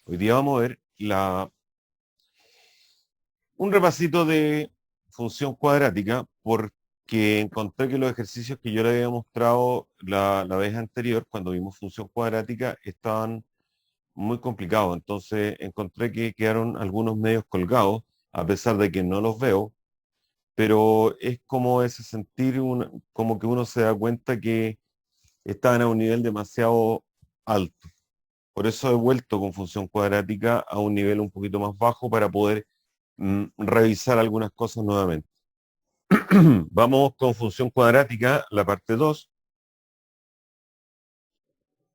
Hoy día vamos a ver un repasito de función cuadrática porque encontré que los ejercicios que yo le había mostrado la vez anterior, cuando vimos función cuadrática, estaban muy complicados. Entonces encontré que quedaron algunos medios colgados, a pesar de que no los veo, pero es como ese sentir, como que uno se da cuenta que estaban a un nivel demasiado alto. Por eso he vuelto con función cuadrática a un nivel un poquito más bajo para poder revisar algunas cosas nuevamente. Vamos con función cuadrática, la parte 2.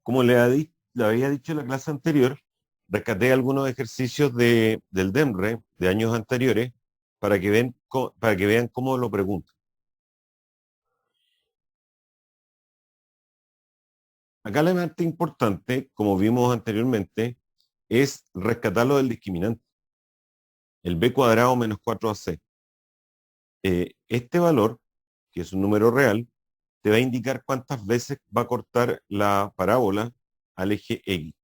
Como le había dicho en la clase anterior, rescaté algunos ejercicios del DEMRE de años anteriores para que vean cómo lo pregunto. Acá la parte importante, como vimos anteriormente, es rescatarlo del discriminante, el b cuadrado menos 4ac. Este valor, que es un número real, te va a indicar cuántas veces va a cortar la parábola al eje X.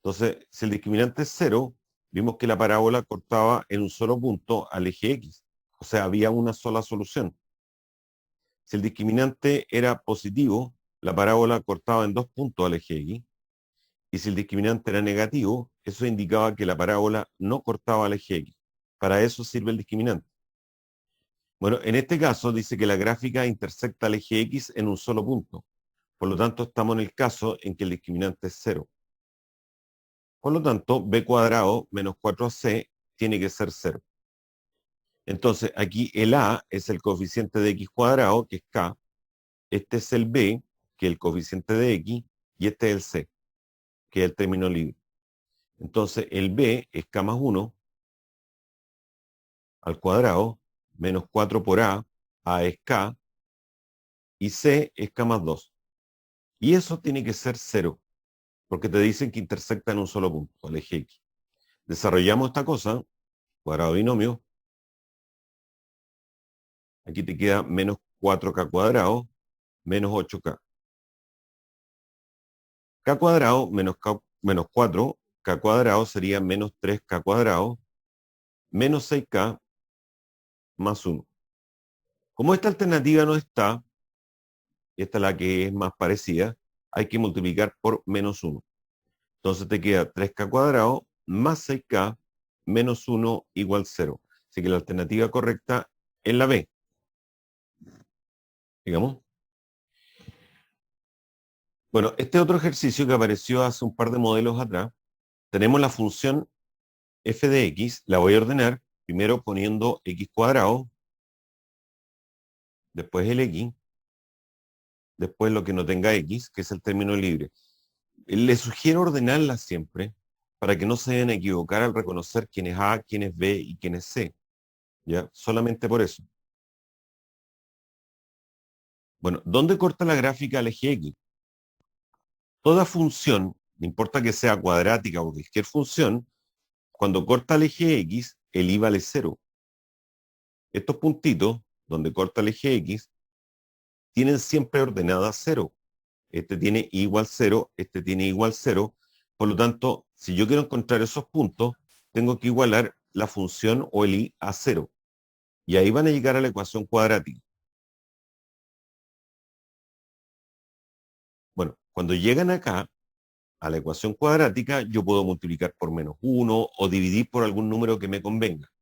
Entonces, si el discriminante es 0, vimos que la parábola cortaba en un solo punto al eje X. O sea, había una sola solución. Si el discriminante era positivo, la parábola cortaba en 2 puntos al eje X. Y si el discriminante era negativo, eso indicaba que la parábola no cortaba al eje X. Para eso sirve el discriminante. Bueno, en este caso dice que la gráfica intersecta el eje X en un solo punto. Por lo tanto, estamos en el caso en que el discriminante es 0. Por lo tanto, b cuadrado menos 4ac tiene que ser 0. Entonces, aquí el a es el coeficiente de x cuadrado, que es k. Este es el b, que es el coeficiente de x. Y este es el c, que es el término libre. Entonces, el b es k más 1 al cuadrado, menos 4 por a es k, y c es k más 2. Y eso tiene que ser 0, porque te dicen que intersecta en un solo punto, el eje X. Desarrollamos esta cosa, cuadrado binomio. Aquí te queda menos 4k cuadrado, menos 8k. K cuadrado menos 4, k cuadrado sería menos 3k cuadrado, menos 6k más 1. Como esta alternativa no está, esta es la que es más parecida, hay que multiplicar por menos 1. Entonces te queda 3k cuadrado más 6k menos 1 igual 0. Así que la alternativa correcta es la B, digamos. Bueno, este otro ejercicio que apareció hace un par de modelos atrás, tenemos la función f de x, la voy a ordenar, primero poniendo x cuadrado, después el x, después lo que no tenga x, que es el término libre. Les sugiero ordenarla siempre para que no se vayan a equivocar al reconocer quién es A, quién es B y quién es C. ¿Ya? Solamente por eso. Bueno, ¿dónde corta la gráfica al eje X? Toda función, no importa que sea cuadrática o cualquier función, cuando corta el eje X, el I vale 0. Estos puntitos, donde corta el eje X, tienen siempre ordenada 0. Este tiene I igual 0, este tiene I igual 0. Por lo tanto, si yo quiero encontrar esos puntos, tengo que igualar la función o el I a 0. Y ahí van a llegar a la ecuación cuadrática. Bueno, cuando llegan acá, a la ecuación cuadrática, yo puedo multiplicar por menos 1 o dividir por algún número que me convenga.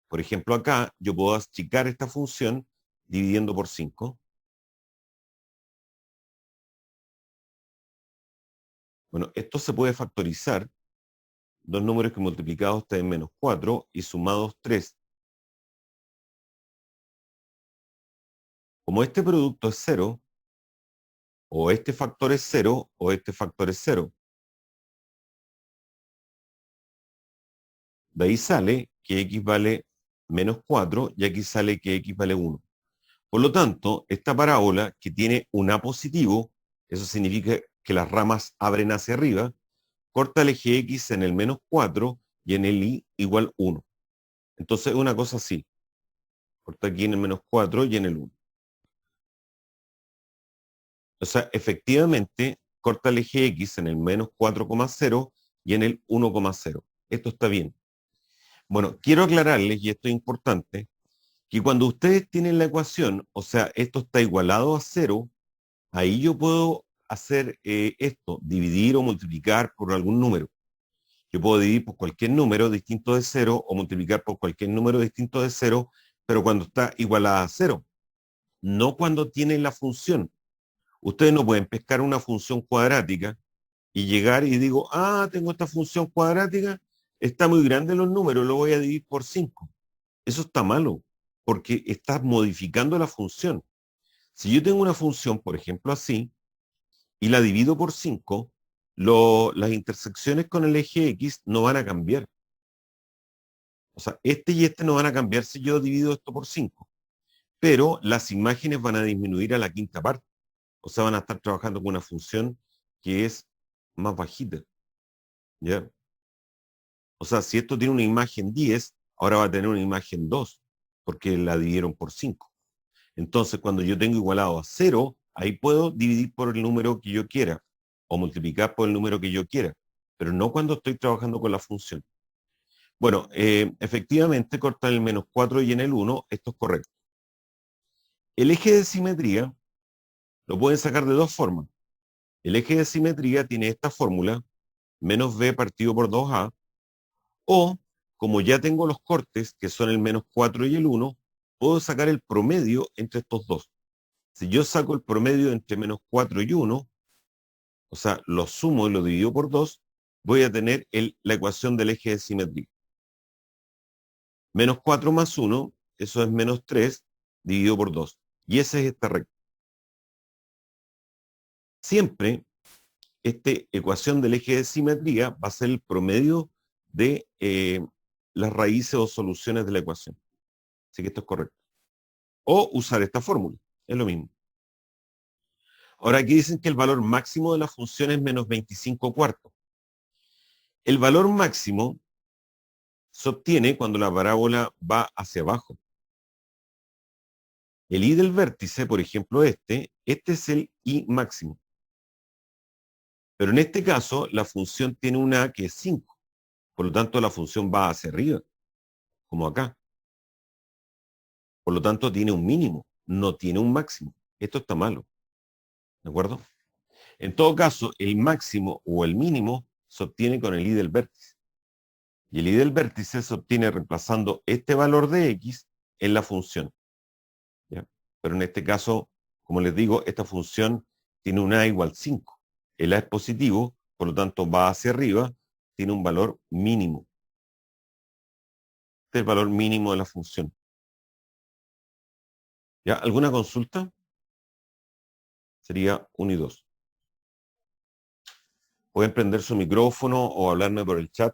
Por ejemplo, acá yo puedo achicar esta función dividiendo por 5. Bueno, esto se puede factorizar. Dos números que multiplicados te den menos 4 y sumados 3. Como este producto es 0, o este factor es 0, o este factor es 0. De ahí sale que x vale menos 4 y aquí sale que x vale 1. Por lo tanto, esta parábola que tiene un A positivo, eso significa que las ramas abren hacia arriba, corta el eje X en el menos 4 y en el Y igual 1. Entonces es una cosa así. Corta aquí en el menos 4 y en el 1. O sea, efectivamente, corta el eje X en el menos 4,0 y en el 1,0. Esto está bien. Bueno, quiero aclararles, y esto es importante, que cuando ustedes tienen la ecuación, o sea, esto está igualado a 0, ahí yo puedo hacer esto, dividir o multiplicar por algún número. Yo puedo dividir por cualquier número distinto de 0 o multiplicar por cualquier número distinto de 0, pero cuando está igualada a 0, no cuando tiene la función. Ustedes no pueden pescar una función cuadrática y llegar y digo, tengo esta función cuadrática, está muy grande los números, lo voy a dividir por 5. Eso está malo, porque estás modificando la función. Si yo tengo una función, por ejemplo, así, y la divido por 5, las intersecciones con el eje X no van a cambiar. O sea, este y este no van a cambiar si yo divido esto por 5. Pero las imágenes van a disminuir a la quinta parte. O sea, van a estar trabajando con una función que es más bajita. ¿Ya? O sea, si esto tiene una imagen 10, ahora va a tener una imagen 2, porque la dividieron por 5. Entonces, cuando yo tengo igualado a 0, ahí puedo dividir por el número que yo quiera o multiplicar por el número que yo quiera, pero no cuando estoy trabajando con la función. Bueno, efectivamente, cortar el -4 y en el 1, esto es correcto. El eje de simetría lo pueden sacar de dos formas. El eje de simetría tiene esta fórmula, menos b partido por 2a, o como ya tengo los cortes, que son el -4 y el 1, puedo sacar el promedio entre estos dos. Si yo saco el promedio entre -4 y 1, o sea, lo sumo y lo divido por 2, voy a tener la ecuación del eje de simetría. -4 más 1, eso es -3, dividido por 2. Y esa es esta recta. Siempre, esta ecuación del eje de simetría va a ser el promedio de las raíces o soluciones de la ecuación. Así que esto es correcto. O usar esta fórmula, es lo mismo. Ahora aquí dicen que el valor máximo de la función es -25 cuartos. El valor máximo se obtiene cuando la parábola va hacia abajo. El i del vértice, por ejemplo este es el i máximo. Pero en este caso, la función tiene una a que es 5. Por lo tanto, la función va hacia arriba, como acá. Por lo tanto, tiene un mínimo, no tiene un máximo. Esto está malo. ¿De acuerdo? En todo caso, el máximo o el mínimo se obtiene con el i del vértice. Y el i del vértice se obtiene reemplazando este valor de x en la función. ¿Ya? Pero en este caso, como les digo, esta función tiene un a igual 5. El a es positivo, por lo tanto va hacia arriba, tiene un valor mínimo. Este es el valor mínimo de la función. ¿Ya? ¿Alguna consulta? Sería 1 y 2. Pueden prender su micrófono o hablarme por el chat.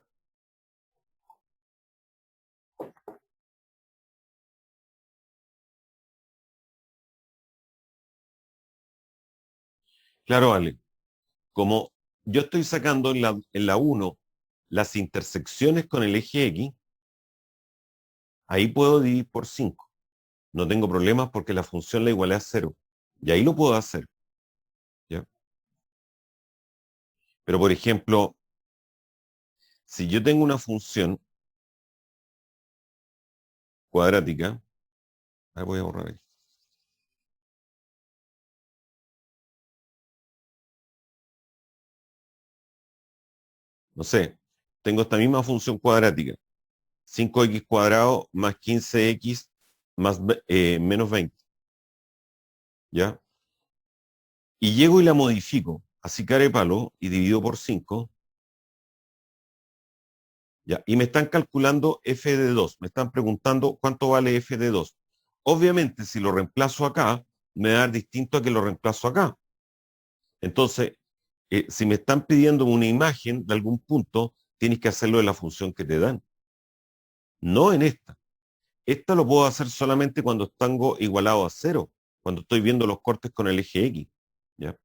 Claro, Ale. Como yo estoy sacando en la 1 las intersecciones con el eje X, ahí puedo dividir por 5. No tengo problemas porque la función la igualé a 0. Y ahí lo puedo hacer. ¿Ya? Pero, por ejemplo, si yo tengo una función cuadrática, ahí voy a borrar ahí. No sé, tengo esta misma función cuadrática. 5x cuadrado más 15x más menos 20. ¿Ya? Y llego y la modifico. Así care palo y divido por 5. ¿Ya? Y me están calculando f de 2. Me están preguntando cuánto vale f de 2. Obviamente, si lo reemplazo acá, me va a dar distinto a que lo reemplazo acá. Entonces, si me están pidiendo una imagen de algún punto, tienes que hacerlo de la función que te dan. No en esta. Esta lo puedo hacer solamente cuando tengo igualado a 0, cuando estoy viendo los cortes con el eje X. ¿Ya?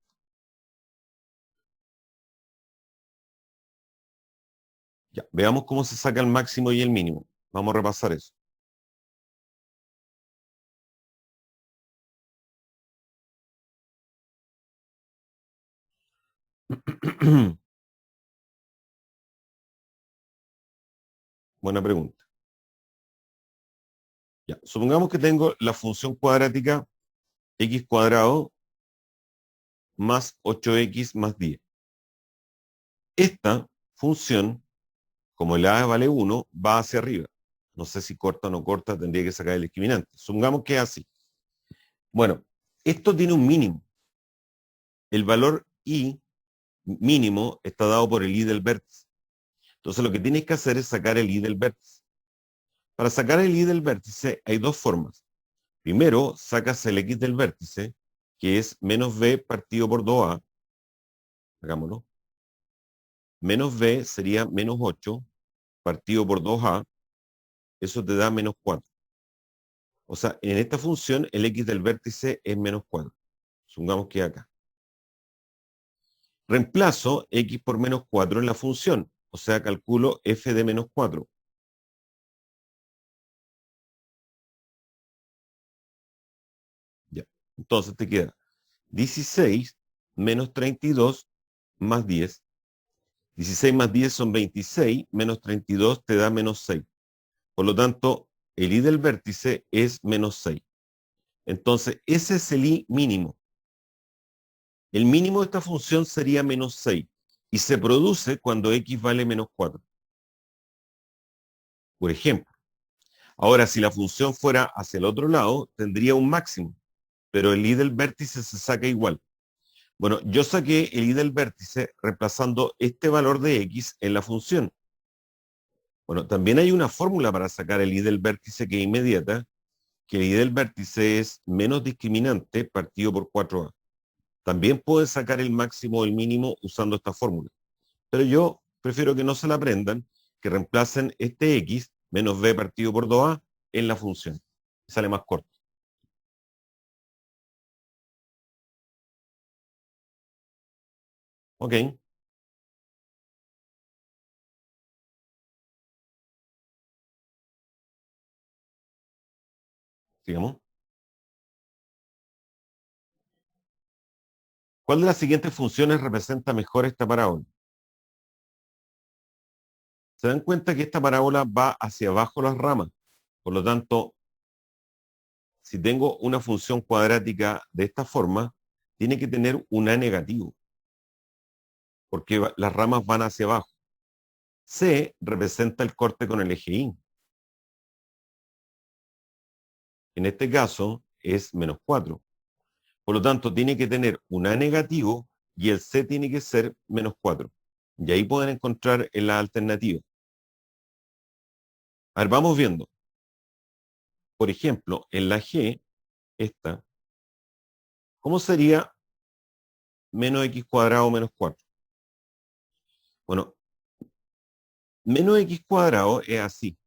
Ya. Veamos cómo se saca el máximo y el mínimo. Vamos a repasar eso. Buena pregunta. Ya, supongamos que tengo la función cuadrática x cuadrado más 8x más 10. Esta función, como el a vale 1, va hacia arriba. No sé si corta o no corta, tendría que sacar el discriminante. Supongamos que es así. Bueno, esto tiene un mínimo. El valor i mínimo está dado por el i del vértice. Entonces lo que tienes que hacer es sacar el i del vértice. Para sacar el i del vértice hay dos formas. Primero, sacas el x del vértice, que es menos b partido por 2a. Hagámoslo. Menos b sería menos 8 partido por 2a. Eso te da menos 4. O sea, en esta función el x del vértice es menos 4. Supongamos que acá. Reemplazo x por menos 4 en la función. O sea, calculo f de menos 4. Ya. Entonces te queda 16 menos 32 más 10. 16 más 10 son 26, menos 32 te da menos 6. Por lo tanto, el i del vértice es menos 6. Entonces, ese es el i mínimo. El mínimo de esta función sería menos 6 y se produce cuando x vale menos 4. Por ejemplo. Ahora, si la función fuera hacia el otro lado, tendría un máximo, pero el i del vértice se saca igual. Bueno, yo saqué el i del vértice reemplazando este valor de x en la función. Bueno, también hay una fórmula para sacar el i del vértice que es inmediata, que el i del vértice es menos discriminante partido por 4a. También puedes sacar el máximo o el mínimo usando esta fórmula. Pero yo prefiero que no se la aprendan, que reemplacen este x menos b partido por 2a en la función. Sale más corto. Ok, sigamos. ¿Cuál de las siguientes funciones representa mejor esta parábola? Se dan cuenta que esta parábola va hacia abajo las ramas. Por lo tanto, si tengo una función cuadrática de esta forma, tiene que tener un a negativo, porque las ramas van hacia abajo. C representa el corte con el eje Y. En este caso es menos 4. Por lo tanto, tiene que tener un a negativo y el C tiene que ser menos 4. Y ahí pueden encontrar en la alternativa. A ver, vamos viendo. Por ejemplo, en la G, esta, ¿cómo sería menos x cuadrado menos 4? Bueno, menos x cuadrado es así.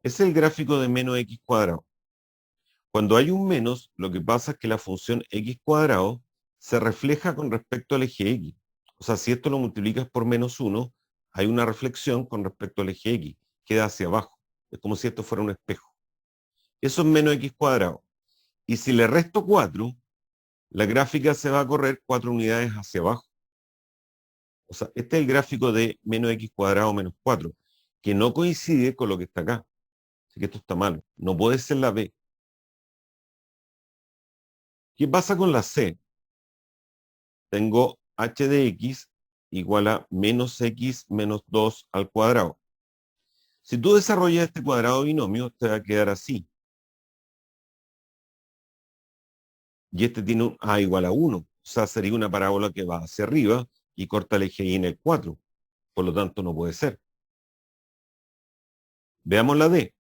Es el gráfico de menos x cuadrado. Cuando hay un menos, lo que pasa es que la función x cuadrado se refleja con respecto al eje x. O sea, si esto lo multiplicas por menos 1, hay una reflexión con respecto al eje x. Queda hacia abajo. Es como si esto fuera un espejo. Eso es menos x cuadrado. Y si le resto 4, la gráfica se va a correr 4 unidades hacia abajo. O sea, este es el gráfico de menos x cuadrado menos 4, que no coincide con lo que está acá. Así que esto está malo. No puede ser la b. ¿Qué pasa con la c? Tengo h de x igual a menos x menos 2 al cuadrado. Si tú desarrollas este cuadrado binomio, te va a quedar así. Y este tiene un a igual a 1. O sea, sería una parábola que va hacia arriba y corta el eje y en el 4. Por lo tanto, no puede ser. Veamos la d.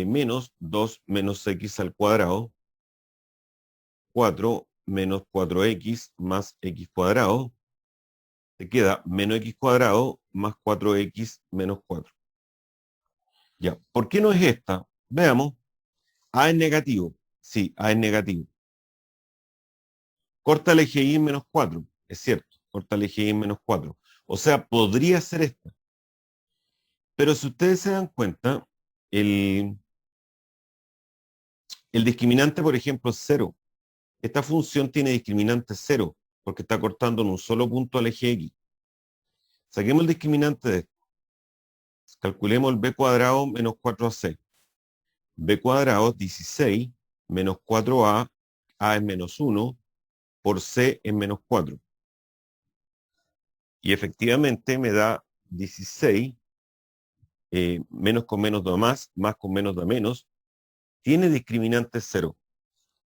Menos 2 menos x al cuadrado, 4 menos 4x más x cuadrado, te queda menos x cuadrado más 4x menos 4. Ya, ¿por qué no es esta? Veamos. A es negativo. Sí, A es negativo. Corta el eje Y en menos 4. Es cierto, corta el eje Y en menos 4. O sea, podría ser esta. Pero si ustedes se dan cuenta, el, el discriminante, por ejemplo, es 0. Esta función tiene discriminante 0, porque está cortando en un solo punto al eje X. Saquemos el discriminante de esto. Entonces, calculemos el b cuadrado menos 4ac. b cuadrado 16 menos 4a, a es menos 1, por c es menos 4. Y efectivamente me da 16, menos con menos da más con menos da menos. Tiene discriminante 0.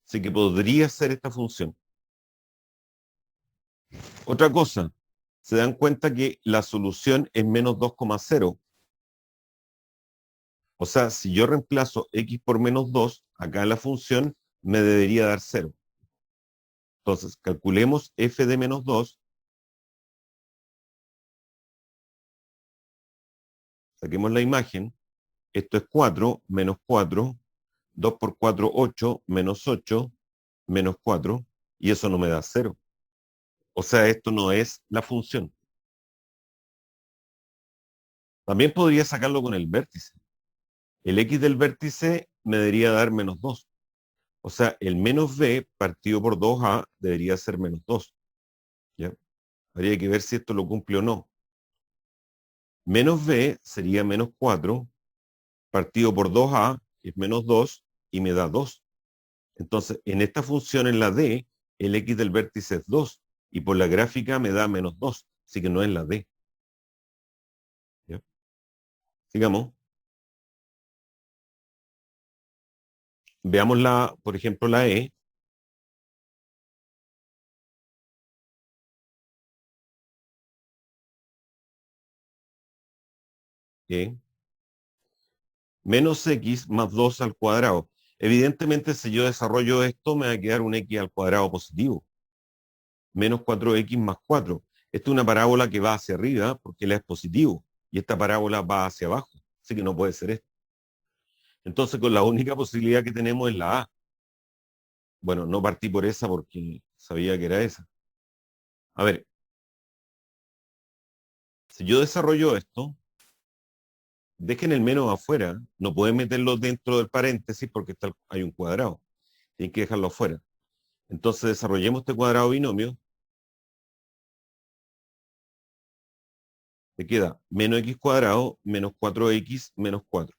Así que podría ser esta función. Otra cosa, se dan cuenta que la solución es menos 2,0. O sea, si yo reemplazo x por menos 2, acá en la función me debería dar 0. Entonces, calculemos f de menos 2. Saquemos la imagen. Esto es 4 menos 4. 2 por 4, 8, menos 8, menos 4. Y eso no me da 0. O sea, esto no es la función. También podría sacarlo con el vértice. El x del vértice me debería dar menos 2. O sea, el menos b partido por 2a debería ser menos 2. ¿Ya? Habría que ver si esto lo cumple o no. Menos b sería menos 4 partido por 2a, que es menos 2, y me da 2. Entonces, en esta función, en la d, el x del vértice es 2, y por la gráfica me da menos 2, así que no es la d. ¿Ya? Sigamos. Veamos por ejemplo, la e. Que menos x más 2 al cuadrado. Evidentemente, si yo desarrollo esto, me va a quedar un x al cuadrado positivo. Menos 4x más 4. Esta es una parábola que va hacia arriba porque la es positivo. Y esta parábola va hacia abajo. Así que no puede ser esto. Entonces, con la única posibilidad que tenemos es la A. Bueno, no partí por esa porque sabía que era esa. A ver, si yo desarrollo esto, dejen el menos afuera. No pueden meterlo dentro del paréntesis porque hay un cuadrado. Tienen que dejarlo afuera. Entonces desarrollemos este cuadrado binomio. Te queda menos x cuadrado menos 4x menos 4.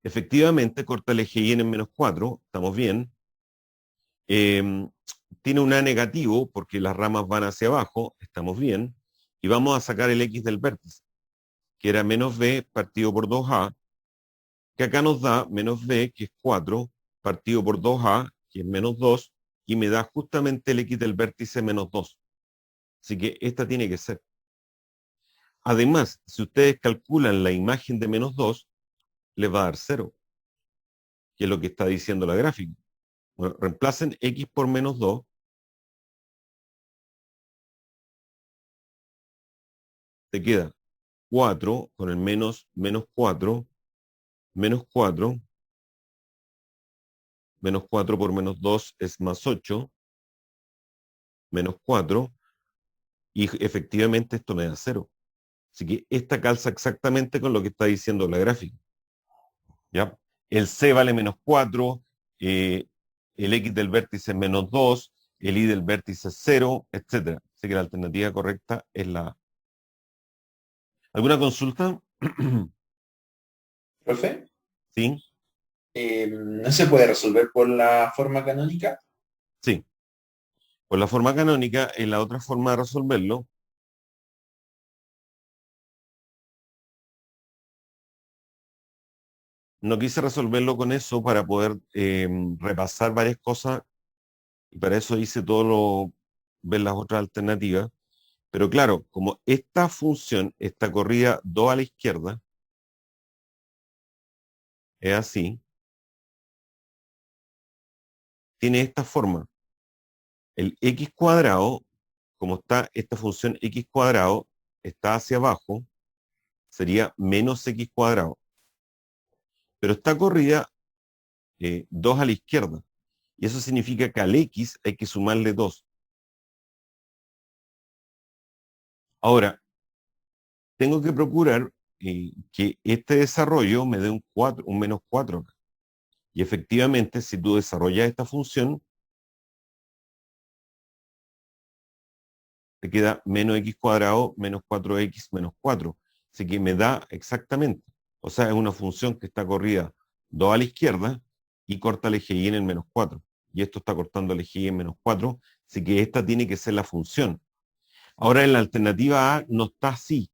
Efectivamente, corta el eje y en menos 4. Estamos bien. Tiene un A negativo porque las ramas van hacia abajo. Estamos bien. Y vamos a sacar el x del vértice, que era menos b partido por 2a, que acá nos da menos b, que es 4, partido por 2a, que es menos 2, y me da justamente el x del vértice menos 2. Así que esta tiene que ser. Además, si ustedes calculan la imagen de menos 2, les va a dar 0, que es lo que está diciendo la gráfica. Bueno, reemplacen x por menos 2. Te queda 4 con el menos 4, menos 4, menos 4 por menos 2 es más 8, menos 4, y efectivamente esto me da 0. Así que esta calza exactamente con lo que está diciendo la gráfica. ¿Ya? El C vale menos 4, el X del vértice es menos 2, el Y del vértice es 0, etc. Así que la alternativa correcta es la A. ¿Alguna consulta? Profe, Sí, ¿no se puede resolver por la forma canónica? sí. Por la forma canónica es la otra forma de resolverlo. No quise resolverlo con eso para poder repasar varias cosas y para eso hice ver las otras alternativas. Pero claro, como esta función está corrida 2 a la izquierda, es así, tiene esta forma. El x cuadrado, como está esta función x cuadrado, está hacia abajo, sería menos x cuadrado. Pero está corrida 2 a la izquierda. Y eso significa que al x hay que sumarle 2. Ahora, tengo que procurar que este desarrollo me dé un 4, un menos 4 acá. Y efectivamente, si tú desarrollas esta función, te queda menos x cuadrado menos 4x menos 4. Así que me da exactamente. O sea, es una función que está corrida 2 a la izquierda y corta el eje y en el menos 4. Y esto está cortando el eje y en menos 4. Así que esta tiene que ser la función. Ahora en la alternativa A no está así.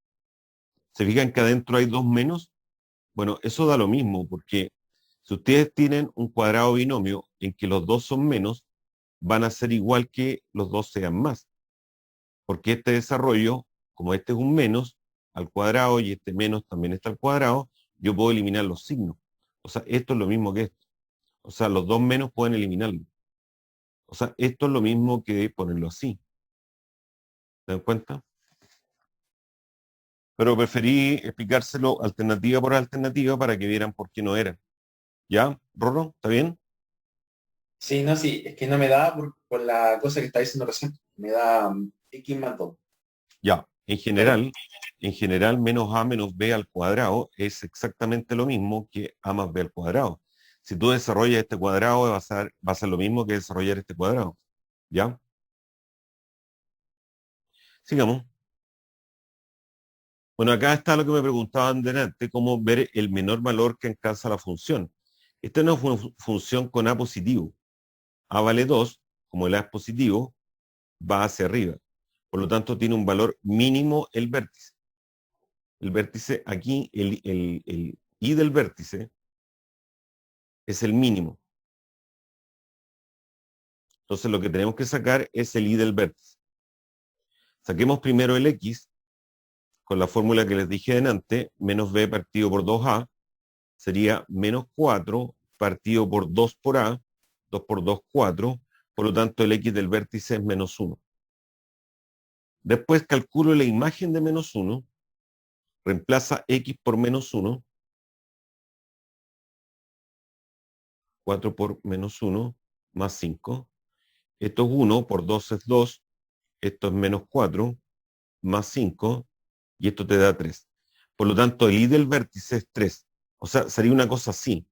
¿Se fijan que adentro hay 2 menos? Bueno, eso da lo mismo, porque si ustedes tienen un cuadrado binomio en que los dos son menos, van a ser igual que los dos sean más. Porque este desarrollo, como este es un menos al cuadrado y este menos también está al cuadrado, yo puedo eliminar los signos. O sea, esto es lo mismo que esto. O sea, los dos menos pueden eliminarlo. O sea, esto es lo mismo que ponerlo así. ¿Se dan cuenta? Pero preferí explicárselo alternativa por alternativa para que vieran por qué no era. ¿Ya, Rorro? ¿Está bien? Sí, no, sí, es que no me da por la cosa que está diciendo recién. Me da x más 2. Ya. Claro. En general, menos a menos b al cuadrado es exactamente lo mismo que a más b al cuadrado. Si tú desarrollas este cuadrado, va a ser lo mismo que desarrollar este cuadrado. ¿Ya? Sigamos. Bueno, acá está lo que me preguntaban delante, cómo ver el menor valor que alcanza la función. Esta es una función con a positivo. A vale 2, como el a es positivo, va hacia arriba. Por lo tanto, tiene un valor mínimo el vértice. El vértice aquí, el i del vértice es el mínimo. Entonces lo que tenemos que sacar es el i del vértice. Saquemos primero el x con la fórmula que les dije delante, menos b partido por 2a, sería menos 4 partido por 2 por a, 2 por 2, 4, por lo tanto el x del vértice es menos 1. Después calculo la imagen de menos 1, reemplaza x por menos 1, 4 por menos 1, más 5. Esto es 1, por 2 es 2, esto es menos 4, más 5, y esto te da 3. Por lo tanto, el i del vértice es 3. O sea, sería una cosa así.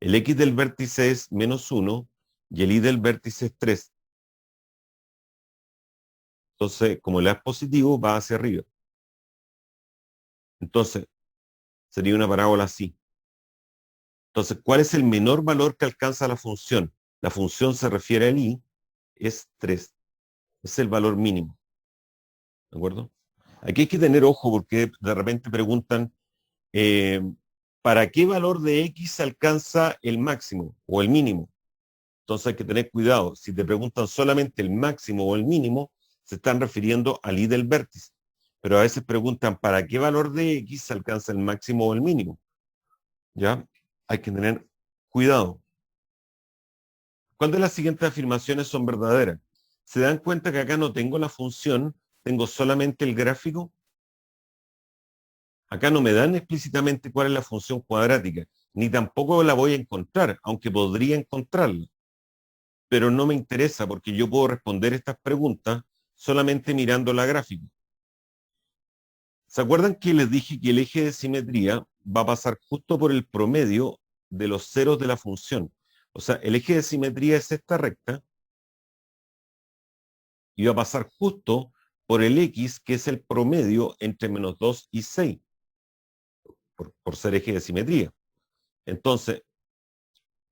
El x del vértice es menos 1 y el i del vértice es 3. Entonces, como el a es positivo, va hacia arriba. Entonces, sería una parábola así. Entonces, ¿cuál es el menor valor que alcanza la función? La función se refiere al i, es 3. Es el valor mínimo. ¿De acuerdo? Aquí hay que tener ojo porque de repente preguntan, eh, ¿para qué valor de x se alcanza el máximo o el mínimo? Entonces hay que tener cuidado. Si te preguntan solamente el máximo o el mínimo, se están refiriendo al i del vértice. Pero a veces preguntan, ¿para qué valor de x se alcanza el máximo o el mínimo? ¿Ya? Hay que tener cuidado. ¿Cuál de las siguientes afirmaciones son verdaderas? ¿Se dan cuenta que acá no tengo la función, tengo solamente el gráfico? Acá no me dan explícitamente cuál es la función cuadrática, ni tampoco la voy a encontrar, aunque podría encontrarla. Pero no me interesa porque yo puedo responder estas preguntas solamente mirando la gráfica. ¿Se acuerdan que les dije que el eje de simetría va a pasar justo por el promedio de los ceros de la función? O sea, el eje de simetría es esta recta y va a pasar justo por el x, que es el promedio entre menos 2 y 6, por ser eje de simetría. Entonces,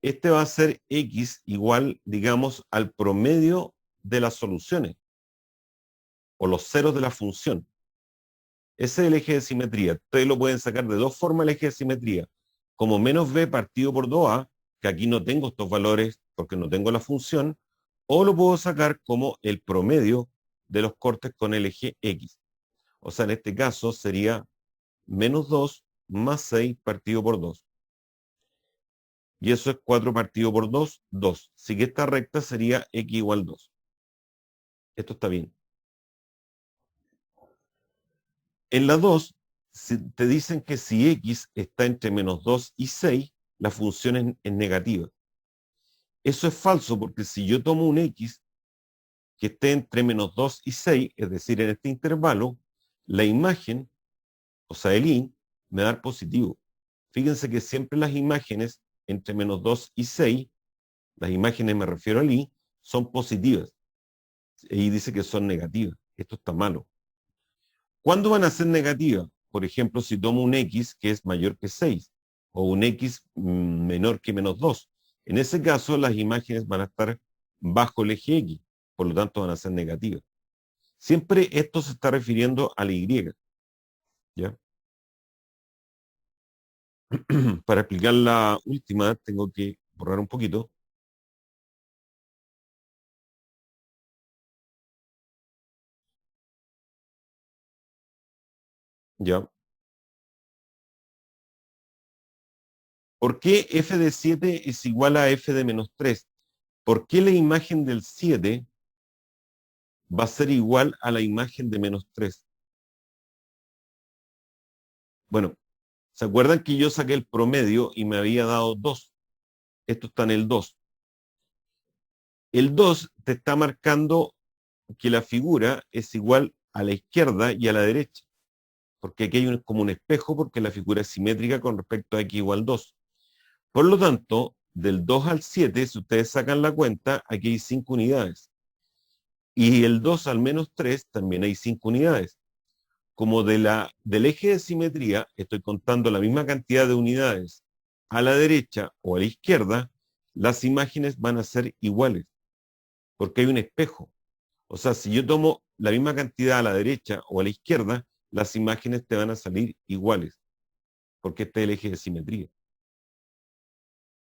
este va a ser x igual, digamos, al promedio de las soluciones o los ceros de la función. Ese es el eje de simetría. Ustedes lo pueden sacar de dos formas el eje de simetría. Como menos b partido por 2a, que aquí no tengo estos valores porque no tengo la función, o lo puedo sacar como el promedio de los cortes con el eje x. O sea, en este caso sería menos 2 más 6 partido por 2. Y eso es 4 partido por 2, 2. Así que esta recta sería x igual 2. Esto está bien. En la 2, te dicen que si x está entre menos 2 y 6, la función es negativa. Eso es falso porque si yo tomo un x que esté entre menos 2 y 6, es decir, en este intervalo, la imagen, o sea, el i, me da positivo. Fíjense que siempre las imágenes entre menos 2 y 6, las imágenes me refiero al i, son positivas. Y dice que son negativas. Esto está malo. ¿Cuándo van a ser negativas? por ejemplo, si tomo un x que es mayor que 6 o un x menor que menos 2. En ese caso, las imágenes van a estar bajo el eje X, por lo tanto van a ser negativas. Siempre esto se está refiriendo a la Y, ¿ya? Para explicar la última, tengo que borrar un poquito. ¿Ya? ¿Por qué f de 7 es igual a f de menos 3? ¿Por qué la imagen del 7 va a ser igual a la imagen de menos 3? Bueno, ¿se acuerdan que yo saqué el promedio y me había dado 2? Esto está en el 2. El 2 te está marcando que la figura es igual a la izquierda y a la derecha, porque aquí hay como un espejo, porque la figura es simétrica con respecto a x igual 2. Por lo tanto, del 2 al 7, si ustedes sacan la cuenta, aquí hay 5 unidades. Y el 2 al menos 3 también hay 5 unidades. Como del eje de simetría estoy contando la misma cantidad de unidades a la derecha o a la izquierda, las imágenes van a ser iguales, porque hay un espejo. O sea, si yo tomo la misma cantidad a la derecha o a la izquierda, las imágenes te van a salir iguales, porque este es el eje de simetría.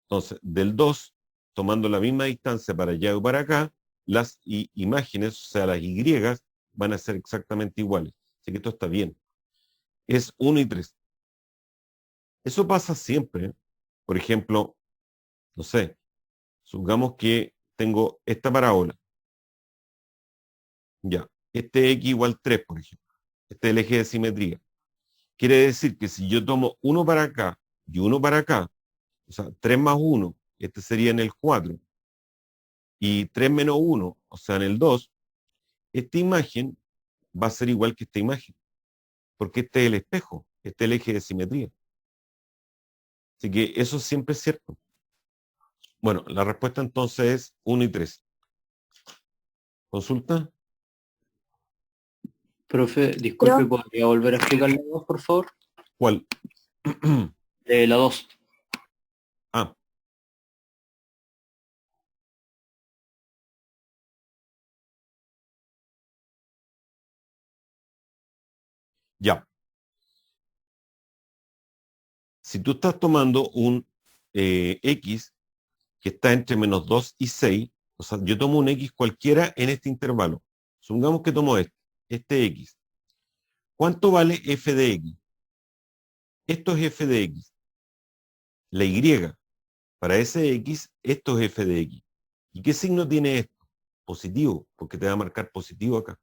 Entonces, del 2, tomando la misma distancia para allá o para acá, las imágenes, o sea, las Y, van a ser exactamente iguales. Así que esto está bien. Es 1 y 3. Eso pasa siempre. Por ejemplo, no sé, supongamos que tengo esta parábola. Ya, este x igual 3, por ejemplo. Este es el eje de simetría. Quiere decir que si yo tomo uno para acá y uno para acá, o sea, 3 más 1, este sería en el 4, y 3 menos 1, o sea, en el 2, esta imagen va a ser igual que esta imagen, porque este es el espejo, este es el eje de simetría. Así que eso siempre es cierto. Bueno, la respuesta entonces es 1 y 3. ¿Consulta? Profe, disculpe, ¿podría volver a explicar la 2, por favor? ¿Cuál? La 2. Ah, ya. Si tú estás tomando un x que está entre menos 2 y 6, o sea, yo tomo un x cualquiera en este intervalo. Supongamos que tomo este x. ¿Cuánto vale f de x? Esto es f de x. La y, para ese x, esto es f de x. ¿Y qué signo tiene esto? Positivo, porque te va a marcar positivo acá.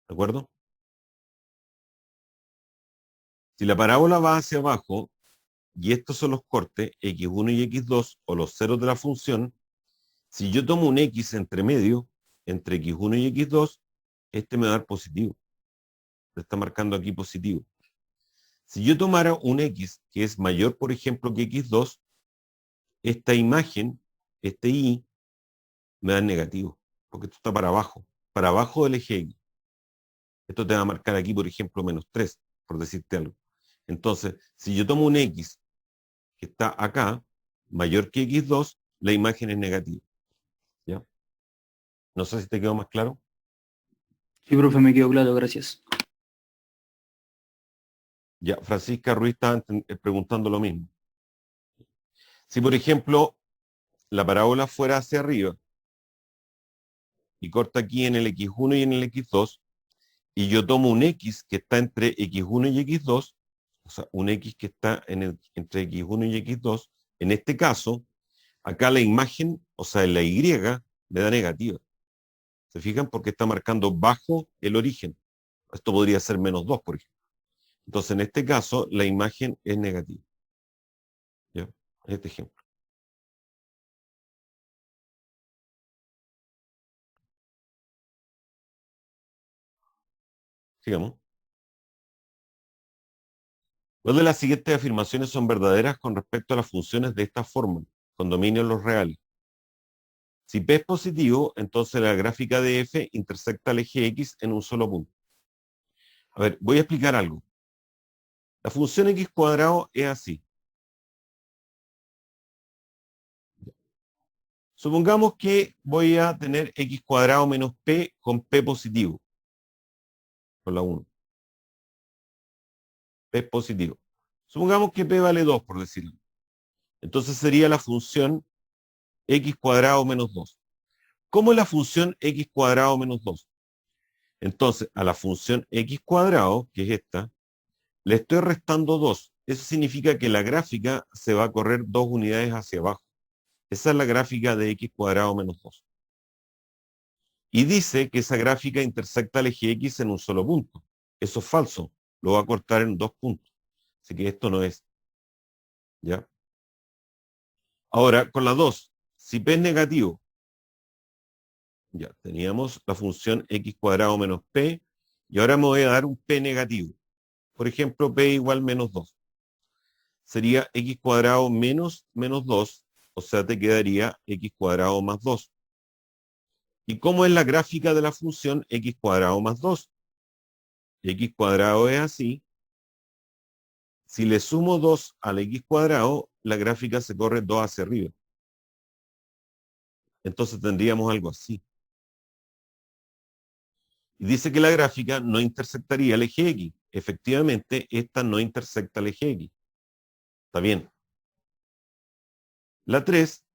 ¿De acuerdo? Si la parábola va hacia abajo, y estos son los cortes, x1 y x2, o los ceros de la función, si yo tomo un x entre medio, entre x1 y x2, este me va a dar positivo. Se está marcando aquí positivo. Si yo tomara un x que es mayor, por ejemplo, que x2, esta imagen, este y, me da negativo, porque esto está para abajo del eje X. Esto te va a marcar aquí, por ejemplo, menos 3, por decirte algo. Entonces, si yo tomo un x que está acá, mayor que x2, la imagen es negativa. ¿Ya? No sé si te quedó más claro. Sí, profe, me quedó claro, gracias. Ya, Francisca Ruiz estaba preguntando lo mismo. Si, por ejemplo, la parábola fuera hacia arriba y corta aquí en el x1 y en el x2, y yo tomo un x que está entre x1 y x2, o sea, un x que está entre x1 y x2, en este caso, acá la imagen, o sea, la y, me da negativa. ¿Se fijan? Porque está marcando bajo el origen. Esto podría ser menos 2, por ejemplo. Entonces, en este caso, la imagen es negativa. ¿Ya? Este ejemplo. Sigamos. ¿Cuál de las siguientes afirmaciones son verdaderas con respecto a las funciones de esta forma, con dominio en los reales? Si P es positivo, entonces la gráfica de F intersecta el eje X en un solo punto. A ver, voy a explicar algo. La función x cuadrado es así. Supongamos que voy a tener x cuadrado menos p con p positivo. Con la 1. P es positivo. Supongamos que p vale 2, por decirlo. Entonces sería la función x cuadrado menos 2. ¿Cómo es la función x cuadrado menos 2? Entonces, a la función x cuadrado, que es esta, le estoy restando 2. Eso significa que la gráfica se va a correr 2 unidades hacia abajo. Esa es la gráfica de x cuadrado menos 2. Y dice que esa gráfica intersecta el eje x en un solo punto. Eso es falso. Lo va a cortar en 2 puntos. Así que esto no es. ¿Ya? Ahora, con la 2, si p es negativo, ya teníamos la función x cuadrado menos p, y ahora me voy a dar un p negativo. Por ejemplo, p igual menos 2. Sería x cuadrado menos 2, o sea, te quedaría x cuadrado más 2. ¿Y cómo es la gráfica de la función x cuadrado más 2? X cuadrado es así. Si le sumo 2 al x cuadrado, la gráfica se corre 2 hacia arriba. Entonces tendríamos algo así. Y dice que la gráfica no intersectaría el eje X. Efectivamente, esta no intersecta el eje X. Está bien. La 3,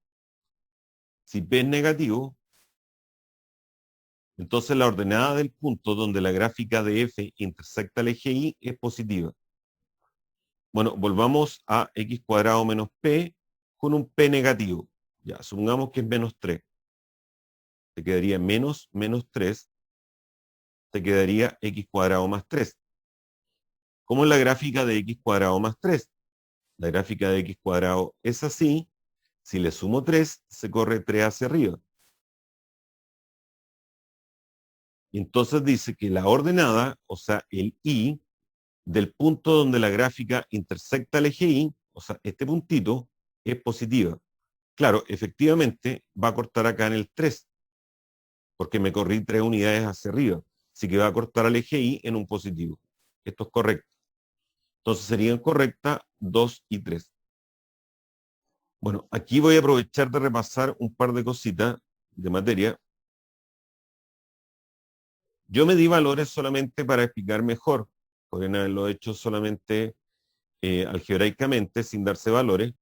si p es negativo, entonces la ordenada del punto donde la gráfica de f intersecta el eje Y es positiva. Bueno, volvamos a x cuadrado menos p con un p negativo. Ya, supongamos que es menos 3. Te quedaría menos 3. Te quedaría x cuadrado más 3. ¿Cómo es la gráfica de x cuadrado más 3? La gráfica de x cuadrado es así. Si le sumo 3, se corre 3 hacia arriba. Y entonces dice que la ordenada, o sea, el y, del punto donde la gráfica intersecta el eje y, o sea, este puntito, es positiva. Claro, efectivamente va a cortar acá en el 3, porque me corrí 3 unidades hacia arriba. Así que va a cortar al eje y en un positivo. Esto es correcto. Entonces serían correctas 2 y 3. Bueno, aquí voy a aprovechar de repasar un par de cositas de materia. Yo me di valores solamente para explicar mejor. Podrían haberlo hecho solamente algebraicamente, sin darse valores.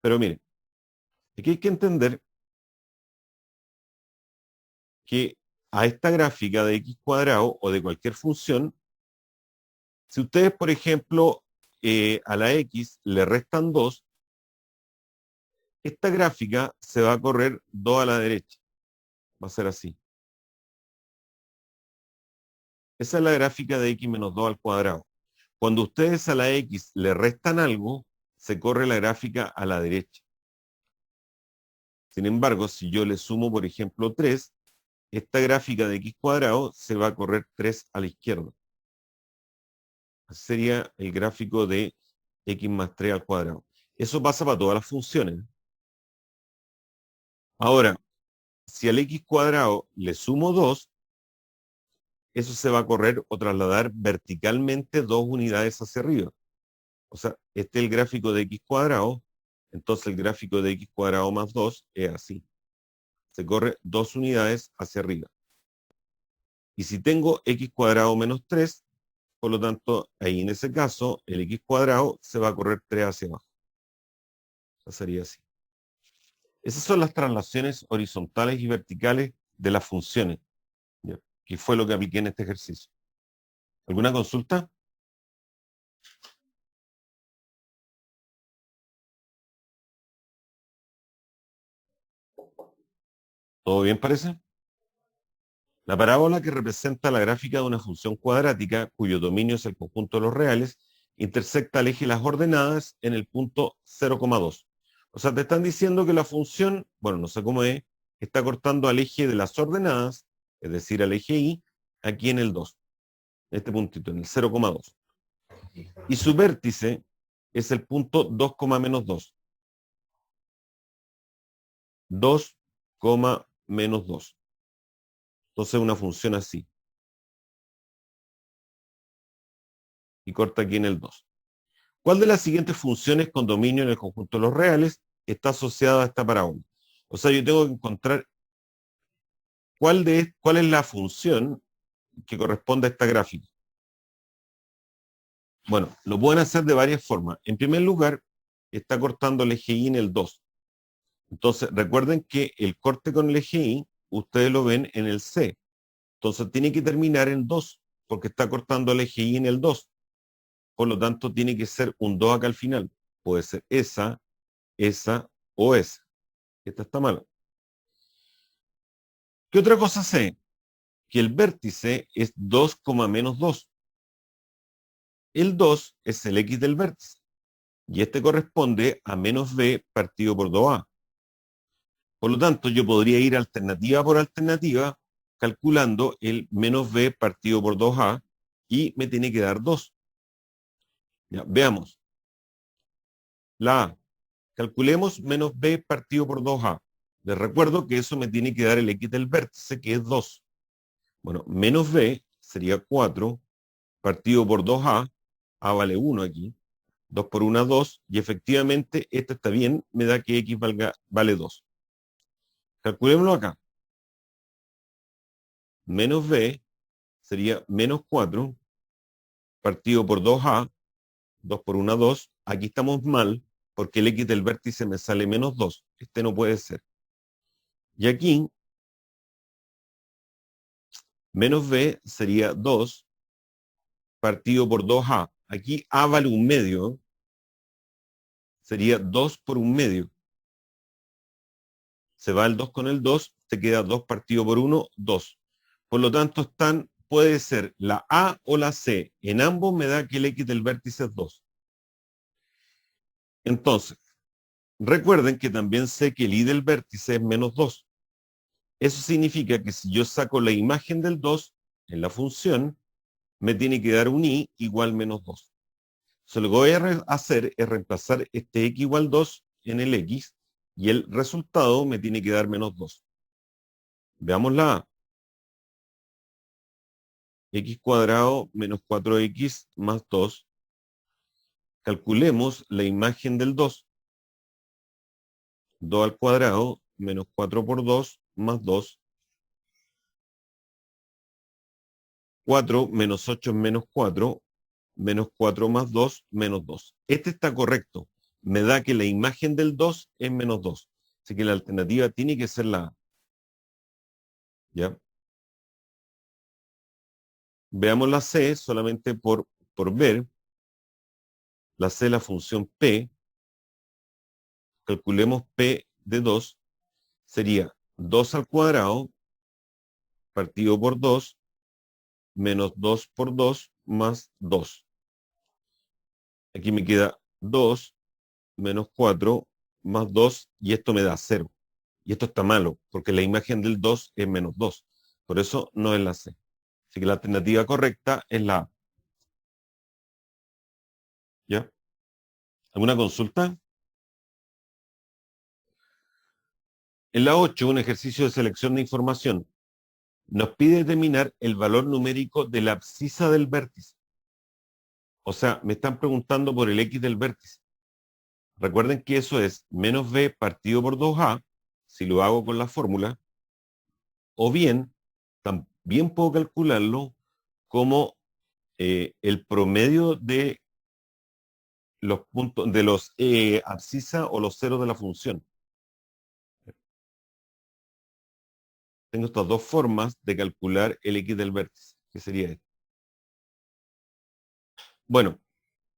Pero miren, aquí hay que entender que a esta gráfica de x cuadrado o de cualquier función, si ustedes, por ejemplo, a la x le restan 2, esta gráfica se va a correr 2 a la derecha. Va a ser así. Esa es la gráfica de x menos 2 al cuadrado. Cuando ustedes a la x le restan algo, se corre la gráfica a la derecha. Sin embargo, si yo le sumo, por ejemplo, 3, esta gráfica de x cuadrado se va a correr 3 a la izquierda. Así sería el gráfico de x más 3 al cuadrado. Eso pasa para todas las funciones. Ahora, si al x cuadrado le sumo 2, eso se va a correr o trasladar verticalmente 2 unidades hacia arriba. O sea, este es el gráfico de x cuadrado, entonces el gráfico de x cuadrado más 2 es así. Se corre 2 unidades hacia arriba. Y si tengo x cuadrado menos 3, por lo tanto, ahí en ese caso, el x cuadrado se va a correr 3 hacia abajo. O sea, sería así. Esas son las traslaciones horizontales y verticales de las funciones, ¿ya? Que fue lo que apliqué en este ejercicio. ¿Alguna consulta? ¿Todo bien parece? La parábola que representa la gráfica de una función cuadrática, cuyo dominio es el conjunto de los reales, intersecta el eje de las ordenadas en el punto 0,2. O sea, te están diciendo que la función, bueno, no sé cómo es, está cortando al eje de las ordenadas, es decir, al eje Y, aquí en el 2, en este puntito, en el 0,2. Y su vértice es el punto 2, menos 2. 2, menos 2. Entonces una función así. y corta aquí en el 2. ¿Cuál de las siguientes funciones con dominio en el conjunto de los reales está asociada a esta parábola? O sea, yo tengo que encontrar cuál es la función que corresponde a esta gráfica. Bueno, lo pueden hacer de varias formas. En primer lugar, está cortando el eje Y en el 2. Entonces, recuerden que el corte con el eje Y, ustedes lo ven en el C. Entonces, tiene que terminar en 2, porque está cortando el eje Y en el 2. Por lo tanto, tiene que ser un 2 acá al final. Puede ser esa o esa. Esta está mala. ¿Qué otra cosa sé? Que el vértice es 2, menos 2. El 2 es el X del vértice. Y este corresponde a menos B partido por 2A. Por lo tanto, yo podría ir alternativa por alternativa calculando el menos B partido por 2A y me tiene que dar 2. Ya, veamos. La A. Calculemos menos B partido por 2A. Les recuerdo que eso me tiene que dar el X del vértice, que es 2. Bueno, menos B sería 4 partido por 2A. A vale 1 aquí. 2 por 1, 2. Y efectivamente, esto está bien. Me da que X vale 2. Calculémoslo acá. Menos B sería menos 4 partido por 2A. 2 por 1, 2. Aquí estamos mal porque el X del vértice me sale menos 2. Este no puede ser. Y aquí, menos B sería 2 partido por 2A. Aquí A vale 1/2. Sería 2 por 1/2. Se va el 2 con el 2, te queda 2 partido por 1, 2. Por lo tanto, puede ser la A o la C. En ambos me da que el X del vértice es 2. Entonces, recuerden que también sé que el Y del vértice es menos 2. Eso significa que si yo saco la imagen del 2 en la función, me tiene que dar un Y igual menos 2. Entonces, lo que voy a hacer es reemplazar este X igual 2 en el X y el resultado me tiene que dar menos 2. Veamos la A. X cuadrado menos 4X más 2. Calculemos la imagen del 2. 2 al cuadrado menos 4 por 2 más 2. 4 menos 8 es menos 4. Menos 4 más 2, menos 2. Este está correcto. Me da que la imagen del 2 es menos 2. Así que la alternativa tiene que ser la A. ¿Ya? Veamos la C solamente por ver. La C, la función P. Calculemos P de 2. Sería 2 al cuadrado partido por 2 menos 2 por 2 más 2. Aquí me queda 2 menos 4 más 2 y esto me da 0. Y esto está malo porque la imagen del 2 es menos 2. Por eso no es la C. Así que la alternativa correcta es la A. ¿Ya? ¿Alguna consulta? En la 8, un ejercicio de selección de información. Nos pide determinar el valor numérico de la abscisa del vértice. O sea, me están preguntando por el X del vértice. Recuerden que eso es menos B partido por 2A, si lo hago con la fórmula, o bien, también puedo calcularlo como el promedio de los puntos, de los abscisa o los ceros de la función. Tengo estas dos formas de calcular el X del vértice, que sería esto. Bueno,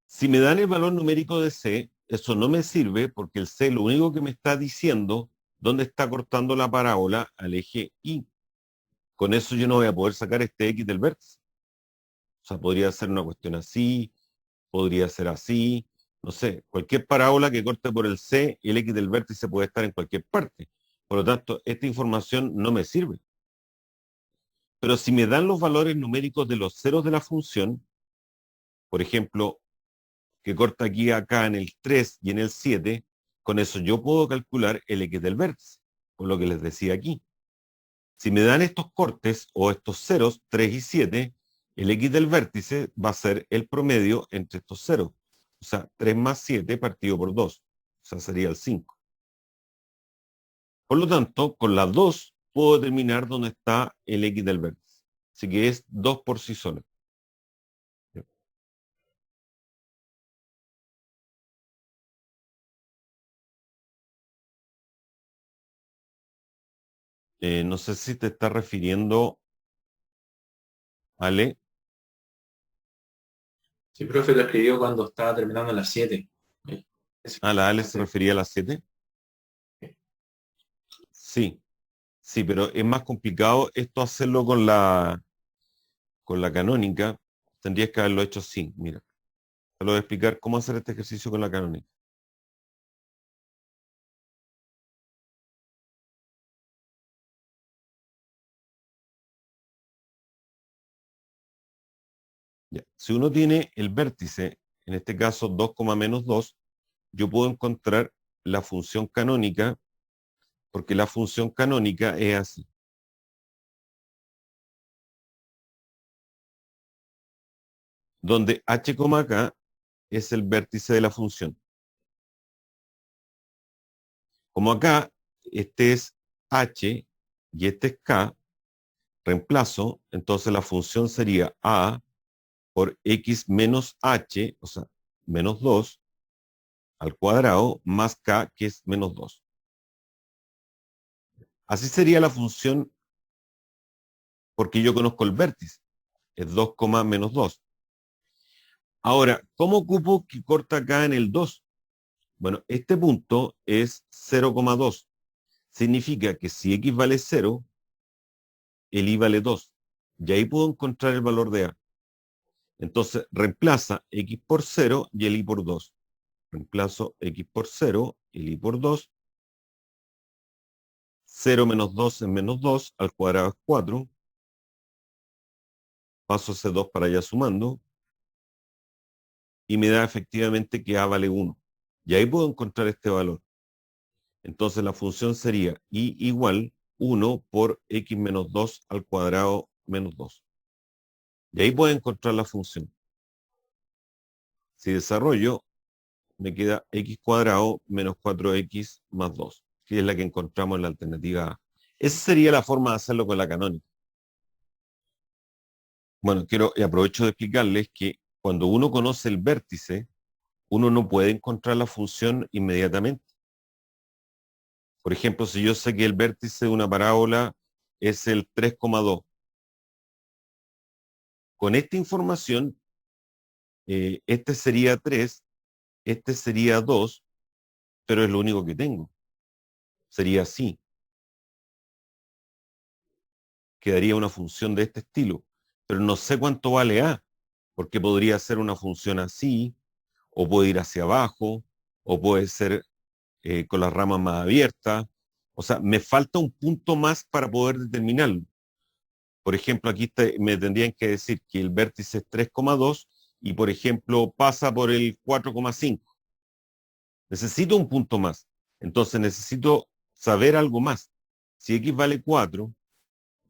si me dan el valor numérico de C, eso no me sirve porque el C lo único que me está diciendo dónde está cortando la parábola al eje Y. Con eso yo no voy a poder sacar este X del vértice. O sea, podría ser una cuestión así, podría ser así, no sé, cualquier parábola que corte por el C, el X del vértice puede estar en cualquier parte. Por lo tanto, esta información no me sirve. Pero si me dan los valores numéricos de los ceros de la función, por ejemplo, que corta aquí acá en el 3 y en el 7, con eso yo puedo calcular el X del vértice, por lo que les decía aquí. Si me dan estos cortes o estos ceros, 3 y 7, El X del vértice va a ser el promedio entre estos ceros. O sea, 3 más 7 partido por 2. O sea, sería el 5. Por lo tanto, con la 2 puedo determinar dónde está el X del vértice. Así que es 2 por sí sola. No sé si te está refiriendo, Ale. Sí, profe, lo escribió cuando estaba terminando las 7. A la Ale se refería a las 7. Sí, sí, pero es más complicado esto hacerlo con la canónica. Tendrías que haberlo hecho así. Mira, te lo voy a explicar cómo hacer este ejercicio con la canónica. Ya. Si uno tiene el vértice, en este caso 2, menos 2, yo puedo encontrar la función canónica, porque la función canónica es así. Donde h, k es el vértice de la función. Como acá, este es h y este es k, reemplazo, entonces la función sería a por x menos h, o sea, menos 2 al cuadrado, más k, que es menos 2. Así sería la función porque yo conozco el vértice, es 2, menos 2. Ahora, ¿cómo ocupo que corta acá en el 2? Bueno, este punto es 0,2. Significa que si x vale 0, el y vale 2. Y ahí puedo encontrar el valor de a. Entonces, reemplaza x por 0 y el y por 2. Reemplazo x por 0, el y por 2. 0 menos 2 es menos 2, al cuadrado es 4. Paso ese 2 para allá sumando. Y me da efectivamente que a vale 1. Y ahí puedo encontrar este valor. Entonces la función sería y igual 1 por x menos 2 al cuadrado menos 2. Y ahí puedo encontrar la función. Si desarrollo, me queda x cuadrado menos 4x más 2, que es la que encontramos en la alternativa A. Esa sería la forma de hacerlo con la canónica. Bueno, quiero y aprovecho de explicarles que cuando uno conoce el vértice, uno no puede encontrar la función inmediatamente. Por ejemplo, si yo sé que el vértice de una parábola es el 3,2, con esta información, este sería 3, este sería 2, pero es lo único que tengo. Sería así. Quedaría una función de este estilo, pero no sé cuánto vale A, porque podría ser una función así, o puede ir hacia abajo, o puede ser con las ramas más abiertas. O sea, me falta un punto más para poder determinarlo. Por ejemplo, aquí me tendrían que decir que el vértice es 3,2 y, por ejemplo, pasa por el 4,5. Necesito un punto más. Entonces necesito saber algo más. Si x vale 4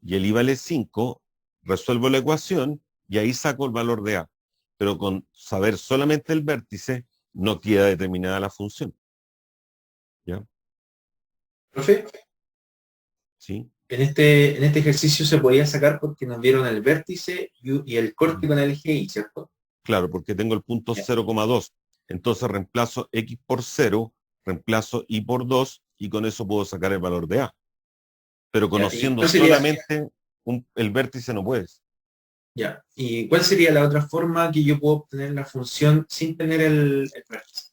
y el y vale 5, resuelvo la ecuación y ahí saco el valor de a. Pero con saber solamente el vértice no queda determinada la función. ¿Ya? Profe, ¿Sí? en este ejercicio se podía sacar porque nos dieron el vértice y el corte con el eje Y, ¿cierto? Claro, porque tengo el punto Ya, 0,2. Entonces reemplazo x por 0, reemplazo y por 2 y con eso puedo sacar el valor de a. Pero ya. ¿Y conociendo cuál sería, solamente el vértice no puedes. ya, ¿y cuál sería la otra forma que yo puedo obtener la función sin tener el vértice?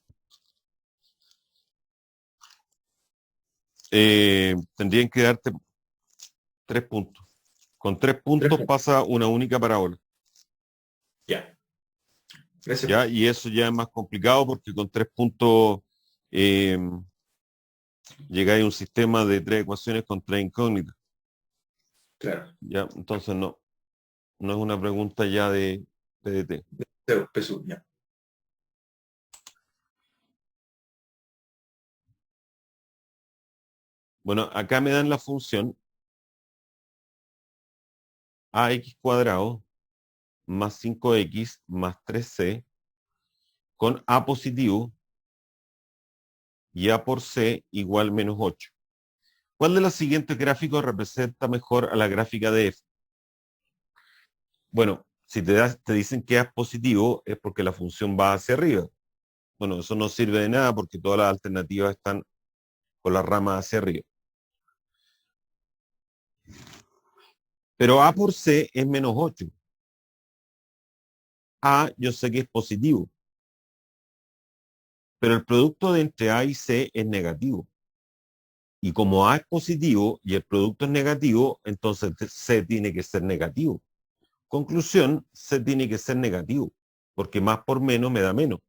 Tendrían que darte 3 puntos. Con 3 puntos Tres. pasa una única parábola. Ya, gracias, ¿Ya? profe. Y eso ya es más complicado porque con 3 puntos eh, llegáis a un sistema de 3 ecuaciones con 3 incógnitas. Claro, ¿Ya? Entonces no es una pregunta ya de PDT. Pesú, ya. Bueno, acá me dan la función ax cuadrado más 5x más 3c con a positivo y a por c igual menos 8. ¿Cuál de los siguientes gráficos representa mejor a la gráfica de f? Bueno, si te dicen que a es positivo, es porque la función va hacia arriba. Bueno, eso no sirve de nada porque todas las alternativas están con la rama hacia arriba. Pero a por c es menos 8. A yo sé que es positivo. Pero el producto de entre a y c es negativo. Y como a es positivo y el producto es negativo, entonces c tiene que ser negativo. Conclusión, c tiene que ser negativo, porque más por menos me da menos.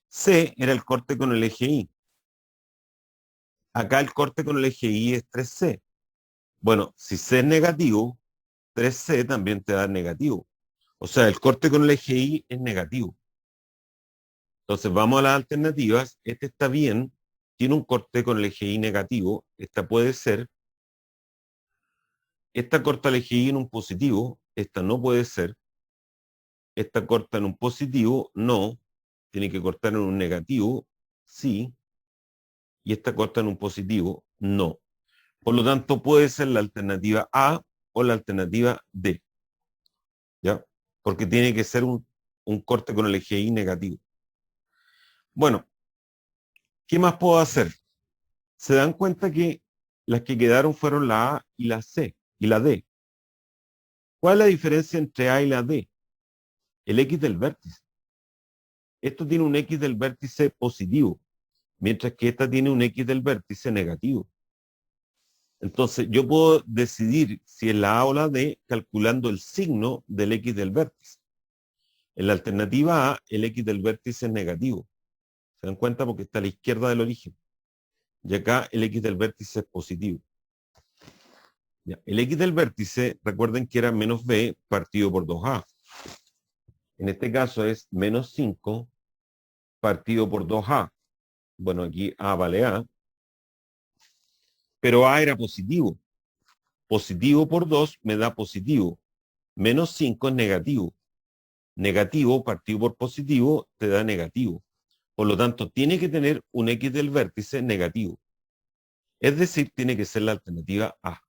C era el corte con el eje Y. Acá el corte con el eje Y es 3C. Bueno, si C es negativo, 3C también te da negativo. O sea, el corte con el eje Y es negativo. Entonces vamos a las alternativas. Este está bien, tiene un corte con el eje Y negativo. Esta puede ser. Esta corta el eje Y en un positivo. Esta no puede ser. Esta corta en un positivo, no. Tiene que cortar en un negativo, sí. Y esta corta en un positivo, no. Por lo tanto, puede ser la alternativa A o la alternativa D. ¿Ya? Porque tiene que ser un corte con el eje Y negativo. Bueno, ¿qué más puedo hacer? Se dan cuenta que las que quedaron fueron la A y la C y la D. ¿Cuál es la diferencia entre A y la D? El X del vértice. Esto tiene un X del vértice positivo, mientras que esta tiene un X del vértice negativo. Entonces, yo puedo decidir si es la A o la D calculando el signo del X del vértice. En la alternativa A, el X del vértice es negativo. ¿Se dan cuenta? Porque está a la izquierda del origen. Y acá el X del vértice es positivo. Ya. El X del vértice, recuerden que era menos B partido por 2A. En este caso es menos 5 partido por 2A. Bueno, aquí A vale A. Pero A era positivo. Positivo por 2 me da positivo. Menos 5 es negativo. Negativo partido por positivo te da negativo. Por lo tanto, tiene que tener un X del vértice negativo. Es decir, tiene que ser la alternativa A.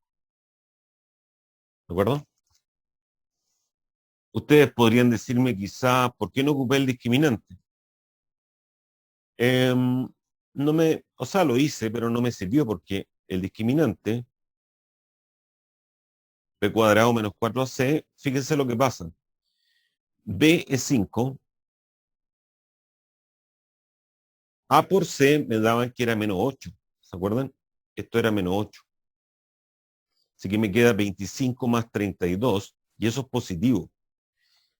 ¿De acuerdo? Ustedes podrían decirme quizá, ¿por qué no ocupé el discriminante? No me, o sea, lo hice, pero no me sirvió porque el discriminante, b cuadrado menos 4ac, fíjense lo que pasa. B es 5, A por C me daban que era menos 8, ¿se acuerdan? Esto era menos 8. Así que me queda 25 más 32, y eso es positivo.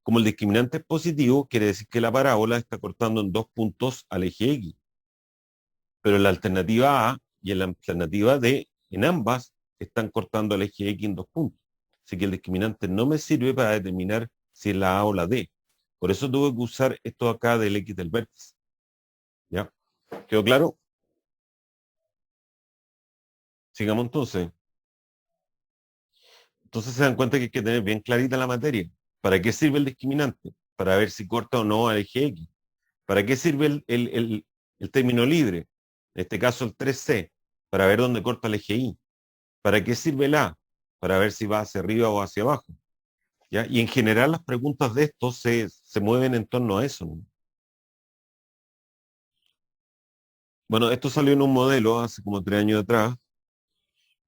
Como el discriminante es positivo, quiere decir que la parábola está cortando en 2 puntos al eje X. Pero en la alternativa A y en la alternativa D, en ambas, están cortando al eje X en 2 puntos. Así que el discriminante no me sirve para determinar si es la A o la D. Por eso tuve que usar esto acá del X del vértice. ¿Ya? ¿Quedó claro? Sigamos entonces. Entonces se dan cuenta que hay que tener bien clarita la materia. ¿Para qué sirve el discriminante? Para ver si corta o no al eje X. ¿Para qué sirve el término libre? En este caso el 3C, para ver dónde corta el eje Y. ¿Para qué sirve el A? Para ver si va hacia arriba o hacia abajo. ¿Ya? Y en general las preguntas de estos se mueven en torno a eso, ¿no? Bueno, esto salió en un modelo hace como 3 años atrás.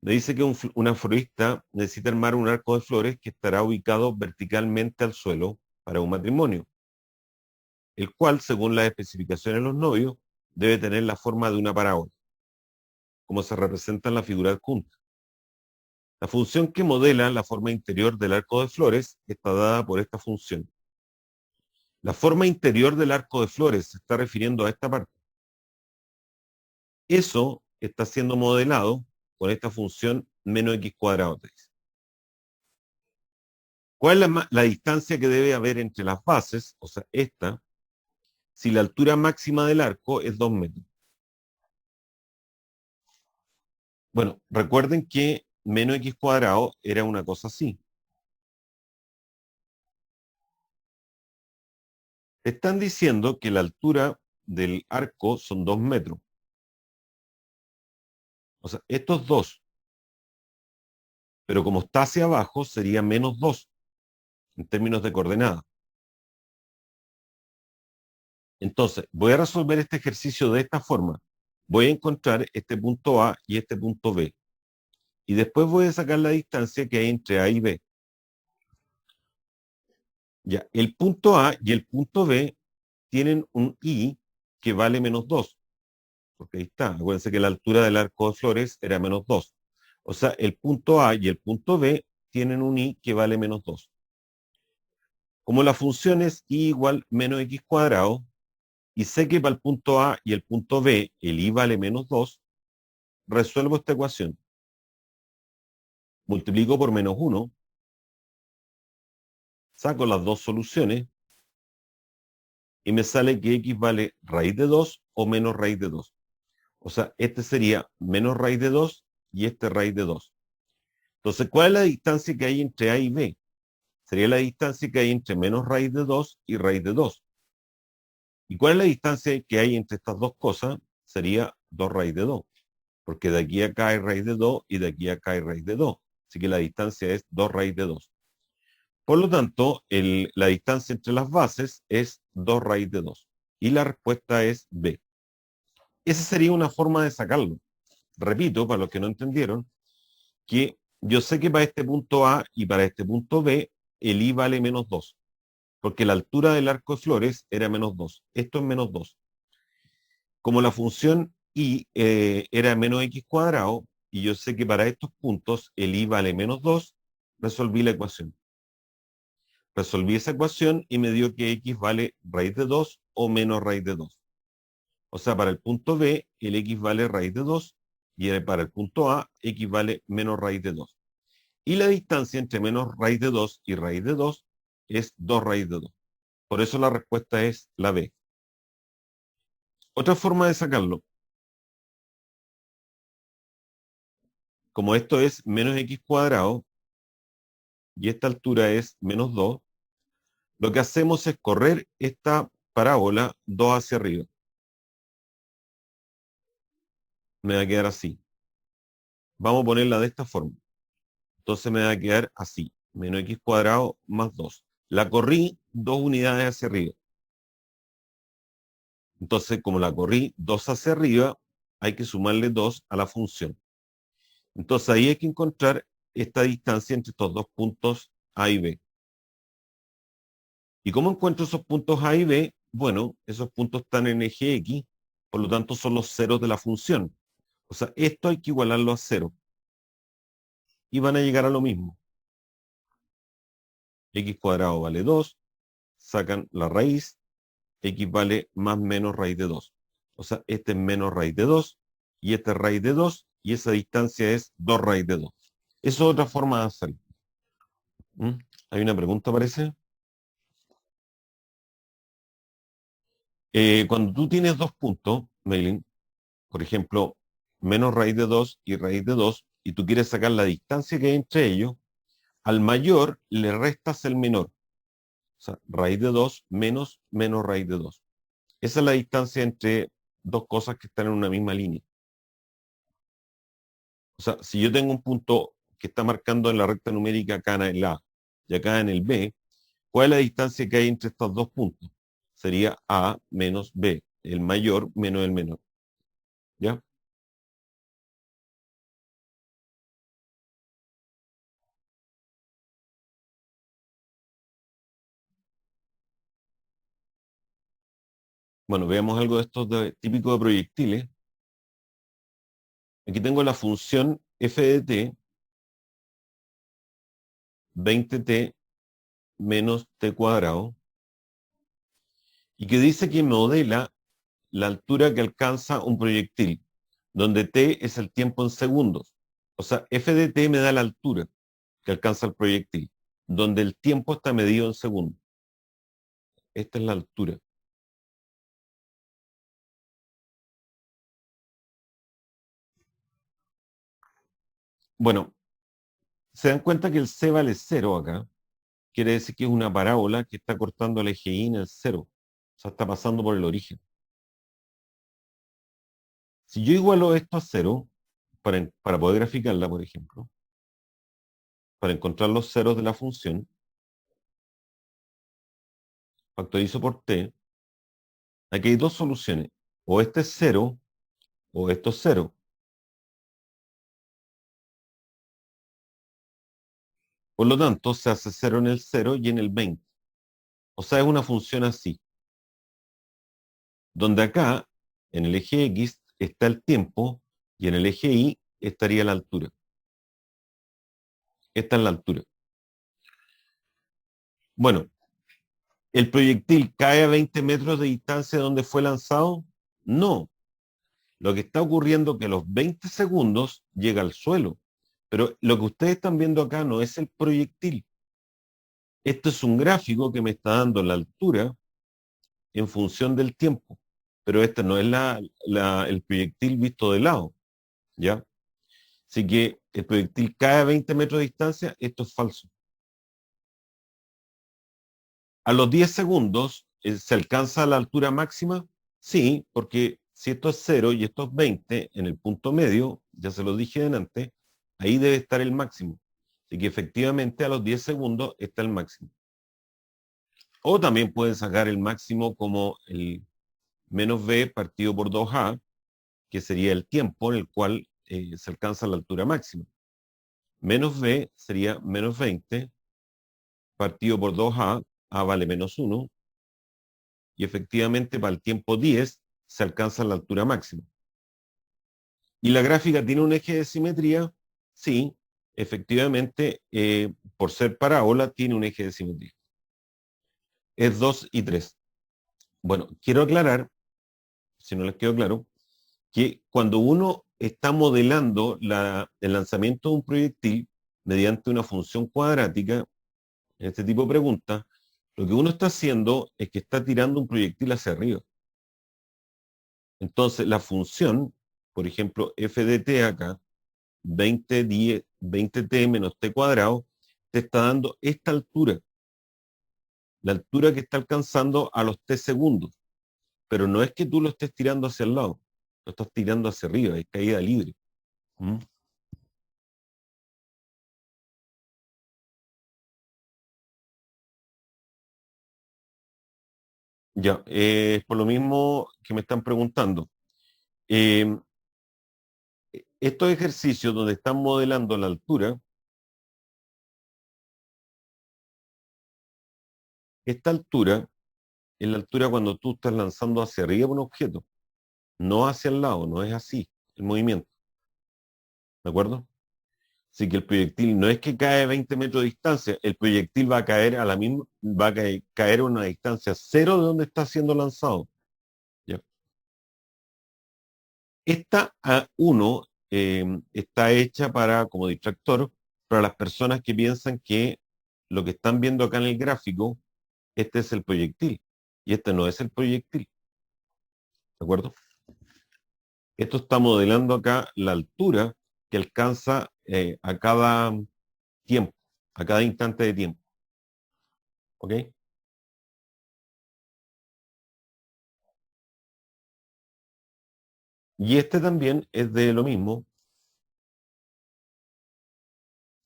Me dice que una florista necesita armar un arco de flores que estará ubicado verticalmente al suelo para un matrimonio, el cual, según las especificaciones de los novios, debe tener la forma de una parábola, como se representa en la figura adjunta. La función que modela la forma interior del arco de flores está dada por esta función. La forma interior del arco de flores se está refiriendo a esta parte. Eso está siendo modelado con esta función menos x cuadrado. ¿Cuál es la distancia que debe haber entre las bases? O sea, esta, si la altura máxima del arco es 2 metros. Bueno, recuerden que menos x cuadrado era una cosa así. Te están diciendo que la altura del arco son 2 metros. O sea, estos 2. Pero como está hacia abajo, sería menos 2 en términos de coordenadas. Entonces, voy a resolver este ejercicio de esta forma. Voy a encontrar este punto A y este punto B. Y después voy a sacar la distancia que hay entre A y B. Ya, el punto A y el punto B tienen un I que vale menos 2. Porque ahí está. Acuérdense que la altura del arco de flores era menos 2. O sea, el punto A y el punto B tienen un I que vale menos 2. Como la función es I igual menos X cuadrado, y sé que para el punto A y el punto B el I vale menos 2, resuelvo esta ecuación. Multiplico por menos 1, saco las dos soluciones y me sale que X vale raíz de 2 o menos raíz de 2. O sea, este sería menos raíz de 2 y este raíz de 2. Entonces, ¿cuál es la distancia que hay entre A y B? Sería la distancia que hay entre menos raíz de 2 y raíz de 2. ¿Y cuál es la distancia que hay entre estas dos cosas? Sería 2 raíz de 2. Porque de aquí a acá hay raíz de 2 y de aquí a acá hay raíz de 2. Así que la distancia es 2 raíz de 2. Por lo tanto, la distancia entre las bases es 2 raíz de 2. Y la respuesta es B. Esa sería una forma de sacarlo. Repito, para los que no entendieron, que yo sé que para este punto A y para este punto B, el I vale menos 2. Porque la altura del arco de flores era menos 2. Esto es menos 2. Como la función I era menos X cuadrado, y yo sé que para estos puntos el I vale menos 2, resolví la ecuación. Resolví esa ecuación y me dio que X vale raíz de 2 o menos raíz de 2. O sea, para el punto B, el X vale raíz de 2 y para el punto A, X vale menos raíz de 2. Y la distancia entre menos raíz de 2 y raíz de 2 es 2 raíz de 2. Por eso la respuesta es la B. Otra forma de sacarlo. Como esto es menos X cuadrado y esta altura es menos 2, lo que hacemos es correr esta parábola 2 hacia arriba. Me va a quedar así. Vamos a ponerla de esta forma. Entonces me va a quedar así. Menos X cuadrado más 2. La corrí 2 unidades hacia arriba. Entonces, como la corrí 2 hacia arriba, hay que sumarle 2 a la función. Entonces ahí hay que encontrar esta distancia entre estos dos puntos A y B. ¿Y cómo encuentro esos puntos A y B? Bueno, esos puntos están en eje X, por lo tanto son los ceros de la función. O sea, esto hay que igualarlo a 0. Y van a llegar a lo mismo. X cuadrado vale 2, sacan la raíz, X vale más menos raíz de 2. O sea, este es menos raíz de 2, y este es raíz de 2, y esa distancia es 2 raíz de 2. Eso es otra forma de hacerlo. ¿Hay una pregunta, parece? Cuando tú tienes dos puntos, Maylin, por ejemplo, menos raíz de 2 y raíz de 2, y tú quieres sacar la distancia que hay entre ellos, al mayor le restas el menor. O sea, raíz de 2 menos menos raíz de 2. Esa es la distancia entre dos cosas que están en una misma línea. O sea, si yo tengo un punto que está marcando en la recta numérica acá en el A y acá en el B, ¿cuál es la distancia que hay entre estos dos puntos? Sería A menos B, el mayor menos el menor. ¿Ya? Bueno, veamos algo de estos típico de proyectiles. Aquí tengo la función f de t, 20t menos t cuadrado, y que dice que modela la altura que alcanza un proyectil, donde t es el tiempo en segundos. O sea, f de t me da la altura que alcanza el proyectil, donde el tiempo está medido en segundos. Esta es la altura. Bueno, se dan cuenta que el c vale 0 acá. Quiere decir que es una parábola que está cortando el eje y en el 0. sea, está pasando por el origen. Si yo igualo esto a 0, para poder graficarla, por ejemplo, para encontrar los ceros de la función, factorizo por t, aquí hay dos soluciones. O este es 0, o esto es 0. Por lo tanto, se hace 0 en el 0 y en el 20. O sea, es una función así. Donde acá, en el eje X, está el tiempo y en el eje Y estaría la altura. Esta es la altura. Bueno, ¿el proyectil cae a 20 metros de distancia de donde fue lanzado? No. Lo que está ocurriendo es que a los 20 segundos llega al suelo. Pero lo que ustedes están viendo acá no es el proyectil. Esto es un gráfico que me está dando la altura en función del tiempo. Pero este no es el proyectil visto de lado. ¿Ya? Así que el proyectil cae a 20 metros de distancia, esto es falso. A los 10 segundos, ¿se alcanza la altura máxima? Sí, porque si esto es 0 y esto es 20, en el punto medio, ya se lo dije delante, ahí debe estar el máximo. Así que efectivamente a los 10 segundos está el máximo. O también pueden sacar el máximo como el menos b partido por 2a, que sería el tiempo en el cual se alcanza la altura máxima. Menos b sería menos 20 partido por 2a, a vale menos 1, y efectivamente para el tiempo 10 se alcanza la altura máxima. ¿Y la gráfica tiene un eje de simetría? Sí, efectivamente, por ser parábola, tiene un eje de simetría. Es 2 y 3. Bueno, quiero aclarar, si no les quedó claro, que cuando uno está modelando el lanzamiento de un proyectil mediante una función cuadrática, en este tipo de preguntas, lo que uno está haciendo es que está tirando un proyectil hacia arriba. Entonces, la función, por ejemplo, f de t acá, 20t menos t cuadrado, te está dando esta altura, la altura que está alcanzando a los t segundos. Pero no es que tú lo estés tirando hacia el lado, lo estás tirando hacia arriba, es caída libre. ¿Mm? Ya, es por lo mismo que me están preguntando. Eh, estos ejercicios donde están modelando la altura, esta altura es la altura cuando tú estás lanzando hacia arriba un objeto, no hacia el lado, no es así el movimiento. ¿De acuerdo? Así que el proyectil no es que cae a 20 metros de distancia, el proyectil va a caer a la misma, va a caer a una distancia cero de donde está siendo lanzado. ¿Ya? Esta A1 está hecha como distractor para las personas que piensan que lo que están viendo acá en el gráfico, este es el proyectil, y este no es el proyectil. ¿De acuerdo? Esto está modelando acá la altura que alcanza a cada tiempo, a cada instante de tiempo. ¿Ok? Y este también es de lo mismo.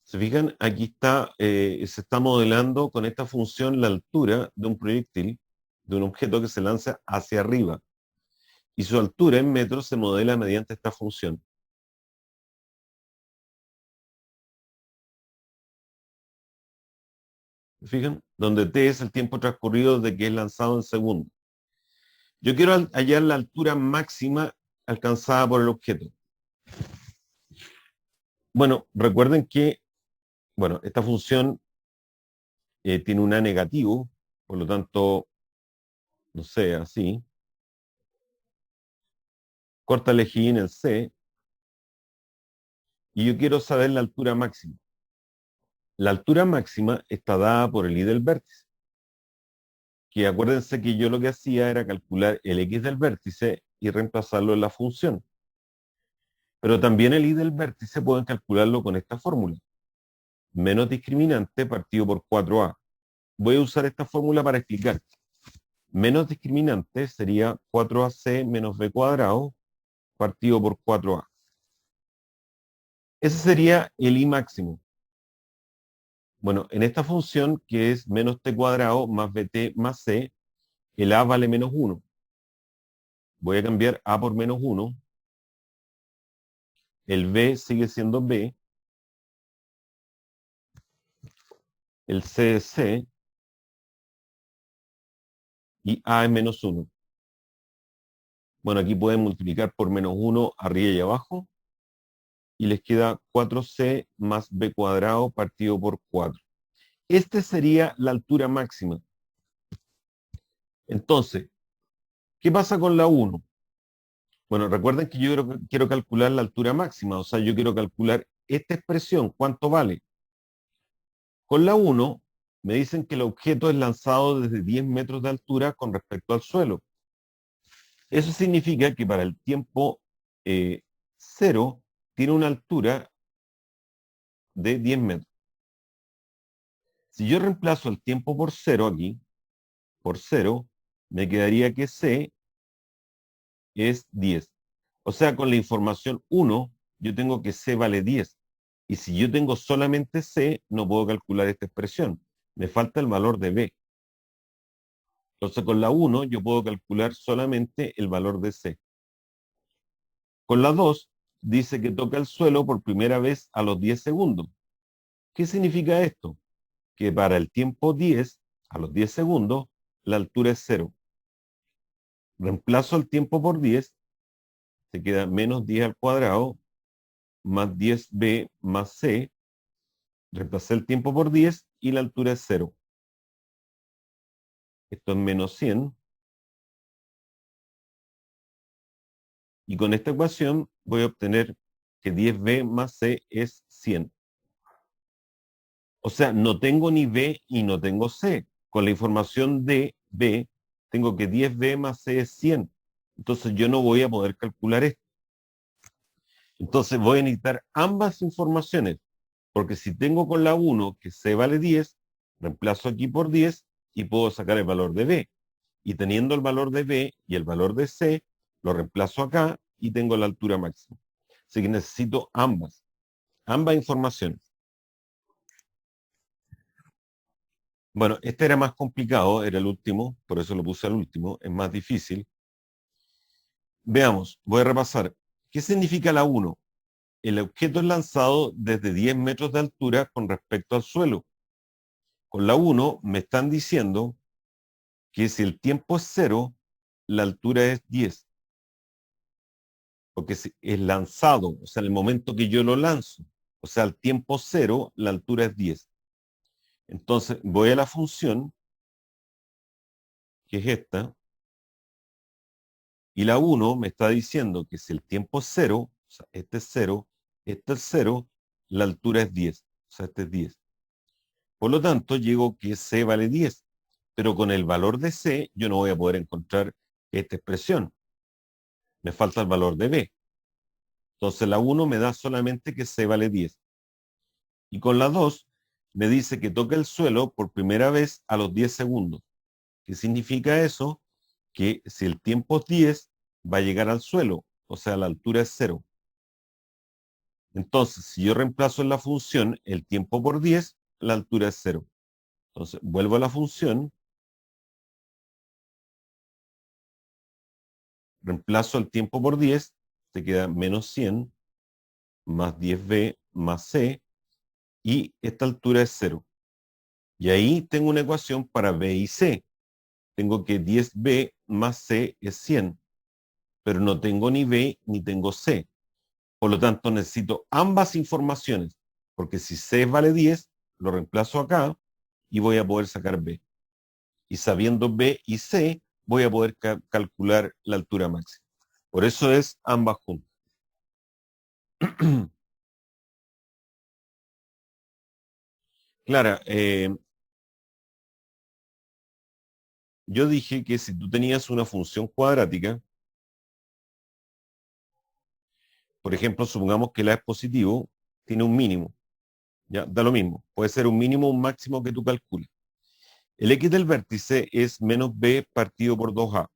Se fijan, aquí está, se está modelando con esta función la altura de un proyectil, de un objeto que se lanza hacia arriba. Y su altura en metros se modela mediante esta función. ¿Se fijan? Donde t es el tiempo transcurrido de que es lanzado en segundos. Yo quiero hallar la altura máxima alcanzada por el objeto. Bueno, recuerden que, bueno, esta función tiene un a negativo, por lo tanto, no sé, así. Corta el eje Y en el C, y yo quiero saber la altura máxima. La altura máxima está dada por el Y del vértice. Que acuérdense que yo lo que hacía era calcular el X del vértice y reemplazarlo en la función. Pero también el Y del vértice pueden calcularlo con esta fórmula. Menos discriminante partido por 4A. Voy a usar esta fórmula para explicar. menos discriminante sería 4ac menos b cuadrado partido por 4a. Ese sería el I máximo. Bueno, en esta función que es menos t cuadrado más bt más c, el a vale menos 1. Voy a cambiar a por menos 1. El b sigue siendo b. El c es c. Y a es menos 1. Bueno, aquí pueden multiplicar por menos 1 arriba y abajo. Y les queda 4c más b cuadrado partido por 4. Esta sería la altura máxima. Entonces, ¿qué pasa con la 1? Bueno, recuerden que yo quiero calcular la altura máxima, o sea, yo quiero calcular esta expresión, ¿cuánto vale? Con la 1 me dicen que el objeto es lanzado desde 10 metros de altura con respecto al suelo. Eso significa que para el tiempo 0 tiene una altura de 10 metros. Si yo reemplazo el tiempo por 0 aquí, por 0, me quedaría que c es 10. O sea, con la información 1, yo tengo que c vale 10. Y si yo tengo solamente c, no puedo calcular esta expresión. Me falta el valor de b. Entonces, con la 1, yo puedo calcular solamente el valor de c. Con la 2, dice que toca el suelo por primera vez a los 10 segundos. ¿Qué significa esto? Que para el tiempo 10, a los 10 segundos, la altura es 0. Reemplazo el tiempo por 10, se queda menos 10 al cuadrado, más 10b más c. Reemplacé el tiempo por 10 y la altura es 0. Esto es menos 100. Y con esta ecuación voy a obtener que 10b más c es 100. O sea, no tengo ni b y no tengo c. Con la información de b, tengo que 10b más c es 100. Entonces yo no voy a poder calcular esto. Entonces voy a necesitar ambas informaciones. Porque si tengo con la 1 que c vale 10, reemplazo aquí por 10 y puedo sacar el valor de b. Y teniendo el valor de b y el valor de c, lo reemplazo acá y tengo la altura máxima. Así que necesito ambas informaciones. Bueno, este era más complicado, era el último, por eso lo puse al último, es más difícil. Veamos, voy a repasar. ¿Qué significa la 1? El objeto es lanzado desde 10 metros de altura con respecto al suelo. Con la 1 me están diciendo que si el tiempo es 0, la altura es 10. Porque es lanzado, o sea, en el momento que yo lo lanzo, o sea, al tiempo 0, la altura es 10. Entonces, voy a la función, que es esta, y la 1 me está diciendo que si el tiempo es 0, o sea, este es 0, este es 0, la altura es 10, o sea, este es 10. Por lo tanto, llego que c vale 10, pero con el valor de c yo no voy a poder encontrar esta expresión. Me falta el valor de b. Entonces la 1 me da solamente que c vale 10. Y con la 2 me dice que toca el suelo por primera vez a los 10 segundos. ¿Qué significa eso? Que si el tiempo es 10, va a llegar al suelo, o sea, la altura es 0. Entonces, si yo reemplazo en la función el tiempo por 10, la altura es 0. Entonces, vuelvo a la función, reemplazo el tiempo por 10, te queda menos 100, más 10b más c, y esta altura es 0. Y ahí tengo una ecuación para b y c. Tengo que 10b más c es 100, pero no tengo ni b ni tengo c. Por lo tanto, necesito ambas informaciones, porque si c vale 10, lo reemplazo acá y voy a poder sacar b. Y sabiendo b y c, voy a poder calcular la altura máxima. Por eso es ambas juntas. Clara, yo dije que si tú tenías una función cuadrática, por ejemplo, supongamos que la es positivo, tiene un mínimo. Ya, da lo mismo. Puede ser un mínimo o un máximo que tú calcules. El X del vértice es menos B partido por 2A.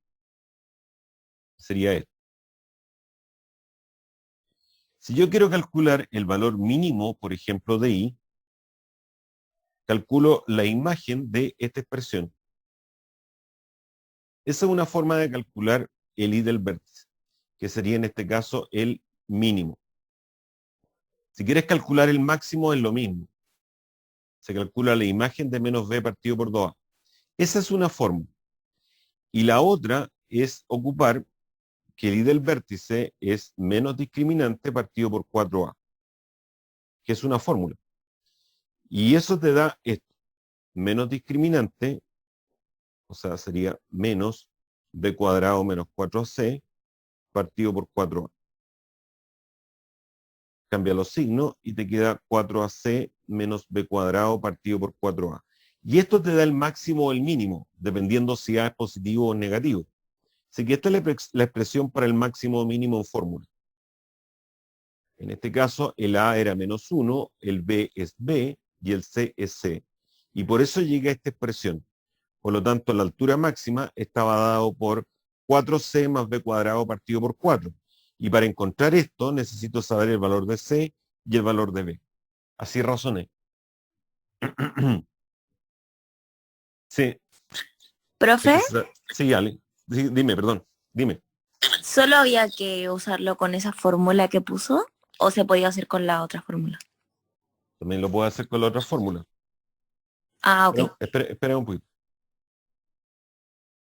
Sería esto. Si yo quiero calcular el valor mínimo, por ejemplo, de I, calculo la imagen de esta expresión. Esa es una forma de calcular el I del vértice, que sería en este caso el mínimo. Si quieres calcular el máximo es lo mismo. Se calcula la imagen de menos B partido por 2A. Esa es una forma. Y la otra es ocupar que el I del vértice es menos discriminante partido por 4A, que es una fórmula. Y eso te da esto. Menos discriminante, o sea, sería menos B cuadrado menos 4AC partido por 4A. Cambia los signos y te queda 4AC menos B cuadrado partido por 4A. Y esto te da el máximo o el mínimo, dependiendo si A es positivo o negativo. Así que esta es la expresión para el máximo o mínimo en fórmula. En este caso, el A era menos 1, el B es B y el C es C. Y por eso llega esta expresión. Por lo tanto, la altura máxima estaba dado por 4C más B cuadrado partido por 4. Y para encontrar esto, necesito saber el valor de C y el valor de B. Así razoné. Sí. Profe, Sí, Ale. Sí, dime, perdón. Dime. ¿solo había que usarlo con esa fórmula que puso o se podía hacer con la otra fórmula? También lo puedo hacer con la otra fórmula. Ah, ok. Pero, espera un poquito.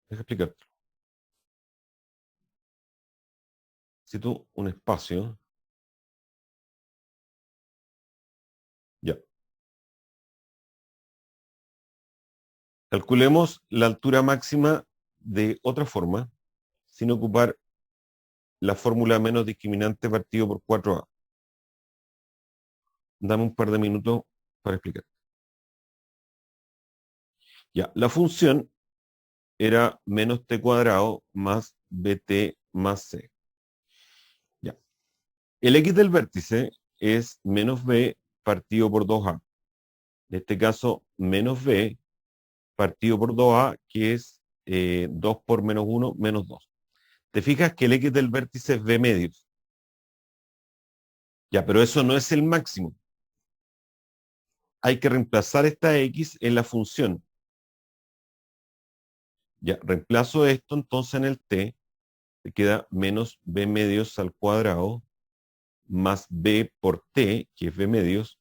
Deja explicar. Si tú un espacio. Ya. Calculemos la altura máxima de otra forma, sin ocupar la fórmula menos discriminante partido por 4A. Dame un par de minutos para explicar. Ya, la función era menos t cuadrado más bt más c. Ya. El x del vértice es menos b partido por 2a. En este caso, menos b partido por 2a, que es 2 por menos 1, menos 2. ¿Te fijas que el x del vértice es b medios? Ya, pero eso no es el máximo. Hay que reemplazar esta x en la función. Ya, reemplazo esto entonces en el t, te queda menos b medios al cuadrado, más b por t, que es b medios,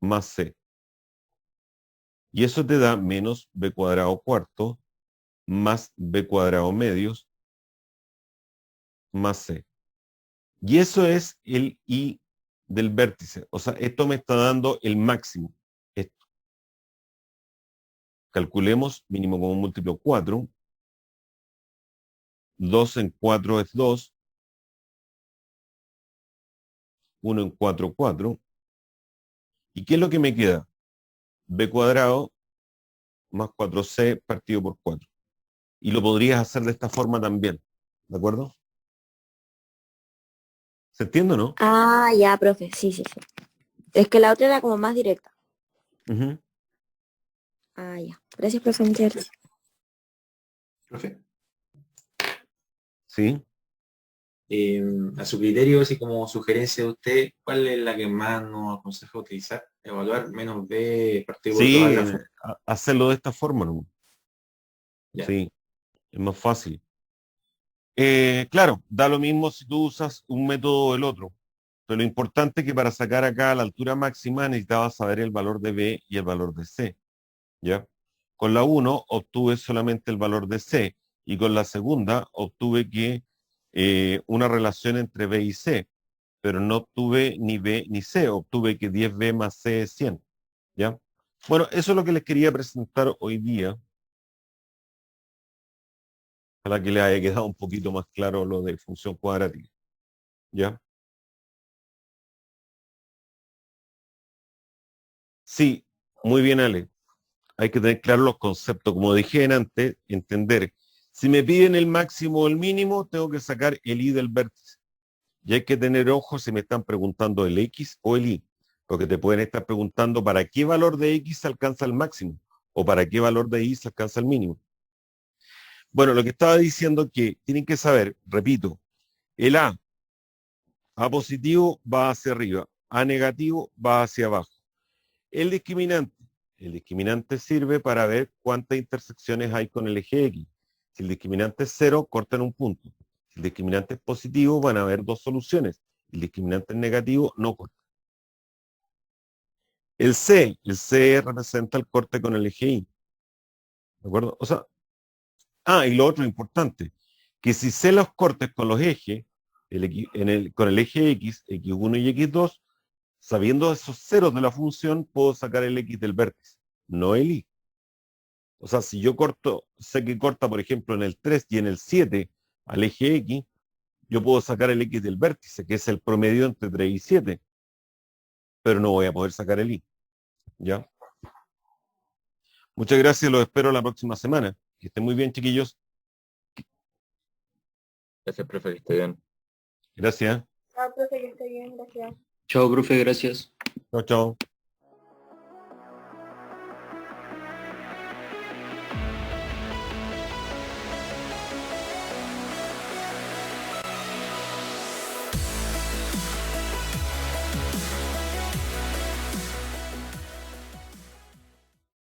más c. Y eso te da menos b cuadrado cuarto, más b cuadrado medios, más c. Y eso es el i del vértice. O sea, esto me está dando el máximo. Esto. Calculemos mínimo como múltiplo 4. 2 en 4 es 2. 1 en 4, 4. ¿Y qué es lo que me queda? B cuadrado más 4C partido por 4. Y lo podrías hacer de esta forma también. ¿De acuerdo? ¿Se entiende o no? Ah, ya, profe. Sí, sí, sí. Es que la otra era como más directa. Uh-huh. Ah, ya. Gracias, profe. Muchas gracias. Profe, Sí. a su criterio, así como sugerencia de usted, ¿cuál es la que más nos aconseja utilizar? Evaluar menos B partido por 2 Sí, a la función. hacerlo de esta forma, ¿no? Ya. Sí, es más fácil. Claro, da lo mismo si tú usas un método o el otro. Pero lo importante es que para sacar acá la altura máxima necesitabas saber el valor de B y el valor de C. ¿Ya? Con la 1 obtuve solamente el valor de C y con la segunda obtuve que una relación entre B y C, pero no obtuve ni B ni C, obtuve que 10B más C es 100. ¿Ya? Bueno, eso es lo que les quería presentar hoy día. Para que les haya quedado un poquito más claro lo de función cuadrática. ¿Ya? Sí, muy bien, Ale. Hay que tener claros los conceptos. Como dije antes, entender. Si me piden el máximo o el mínimo, tengo que sacar el i del vértice. Y hay que tener ojo si me están preguntando el x o el y. Porque te pueden estar preguntando para qué valor de x se alcanza el máximo ¿O para qué valor de I se alcanza el mínimo? Bueno, lo que estaba diciendo que tienen que saber, repito, el A positivo va hacia arriba, A negativo va hacia abajo. El discriminante sirve para ver cuántas intersecciones hay con el eje X. Si el discriminante es 0, cortan un punto. Si el discriminante es positivo, van a haber 2 soluciones. Si el discriminante es negativo, no corta. El C representa el corte con el eje Y. ¿De acuerdo? O sea, y lo otro importante, que si sé los cortes con los ejes, con el eje X, X1 y X2, sabiendo esos ceros de la función, puedo sacar el X del vértice, no el Y. O sea, si yo sé que corta, por ejemplo, en el 3 y en el 7 al eje X, yo puedo sacar el X del vértice, que es el promedio entre 3 y 7, pero no voy a poder sacar el Y. ¿Ya? Muchas gracias, los espero la próxima semana. Que estén muy bien, chiquillos. Gracias, profe, que esté bien. Gracias. Ah, profe, que esté bien, gracias. Chao, profe, gracias. Chao, chao.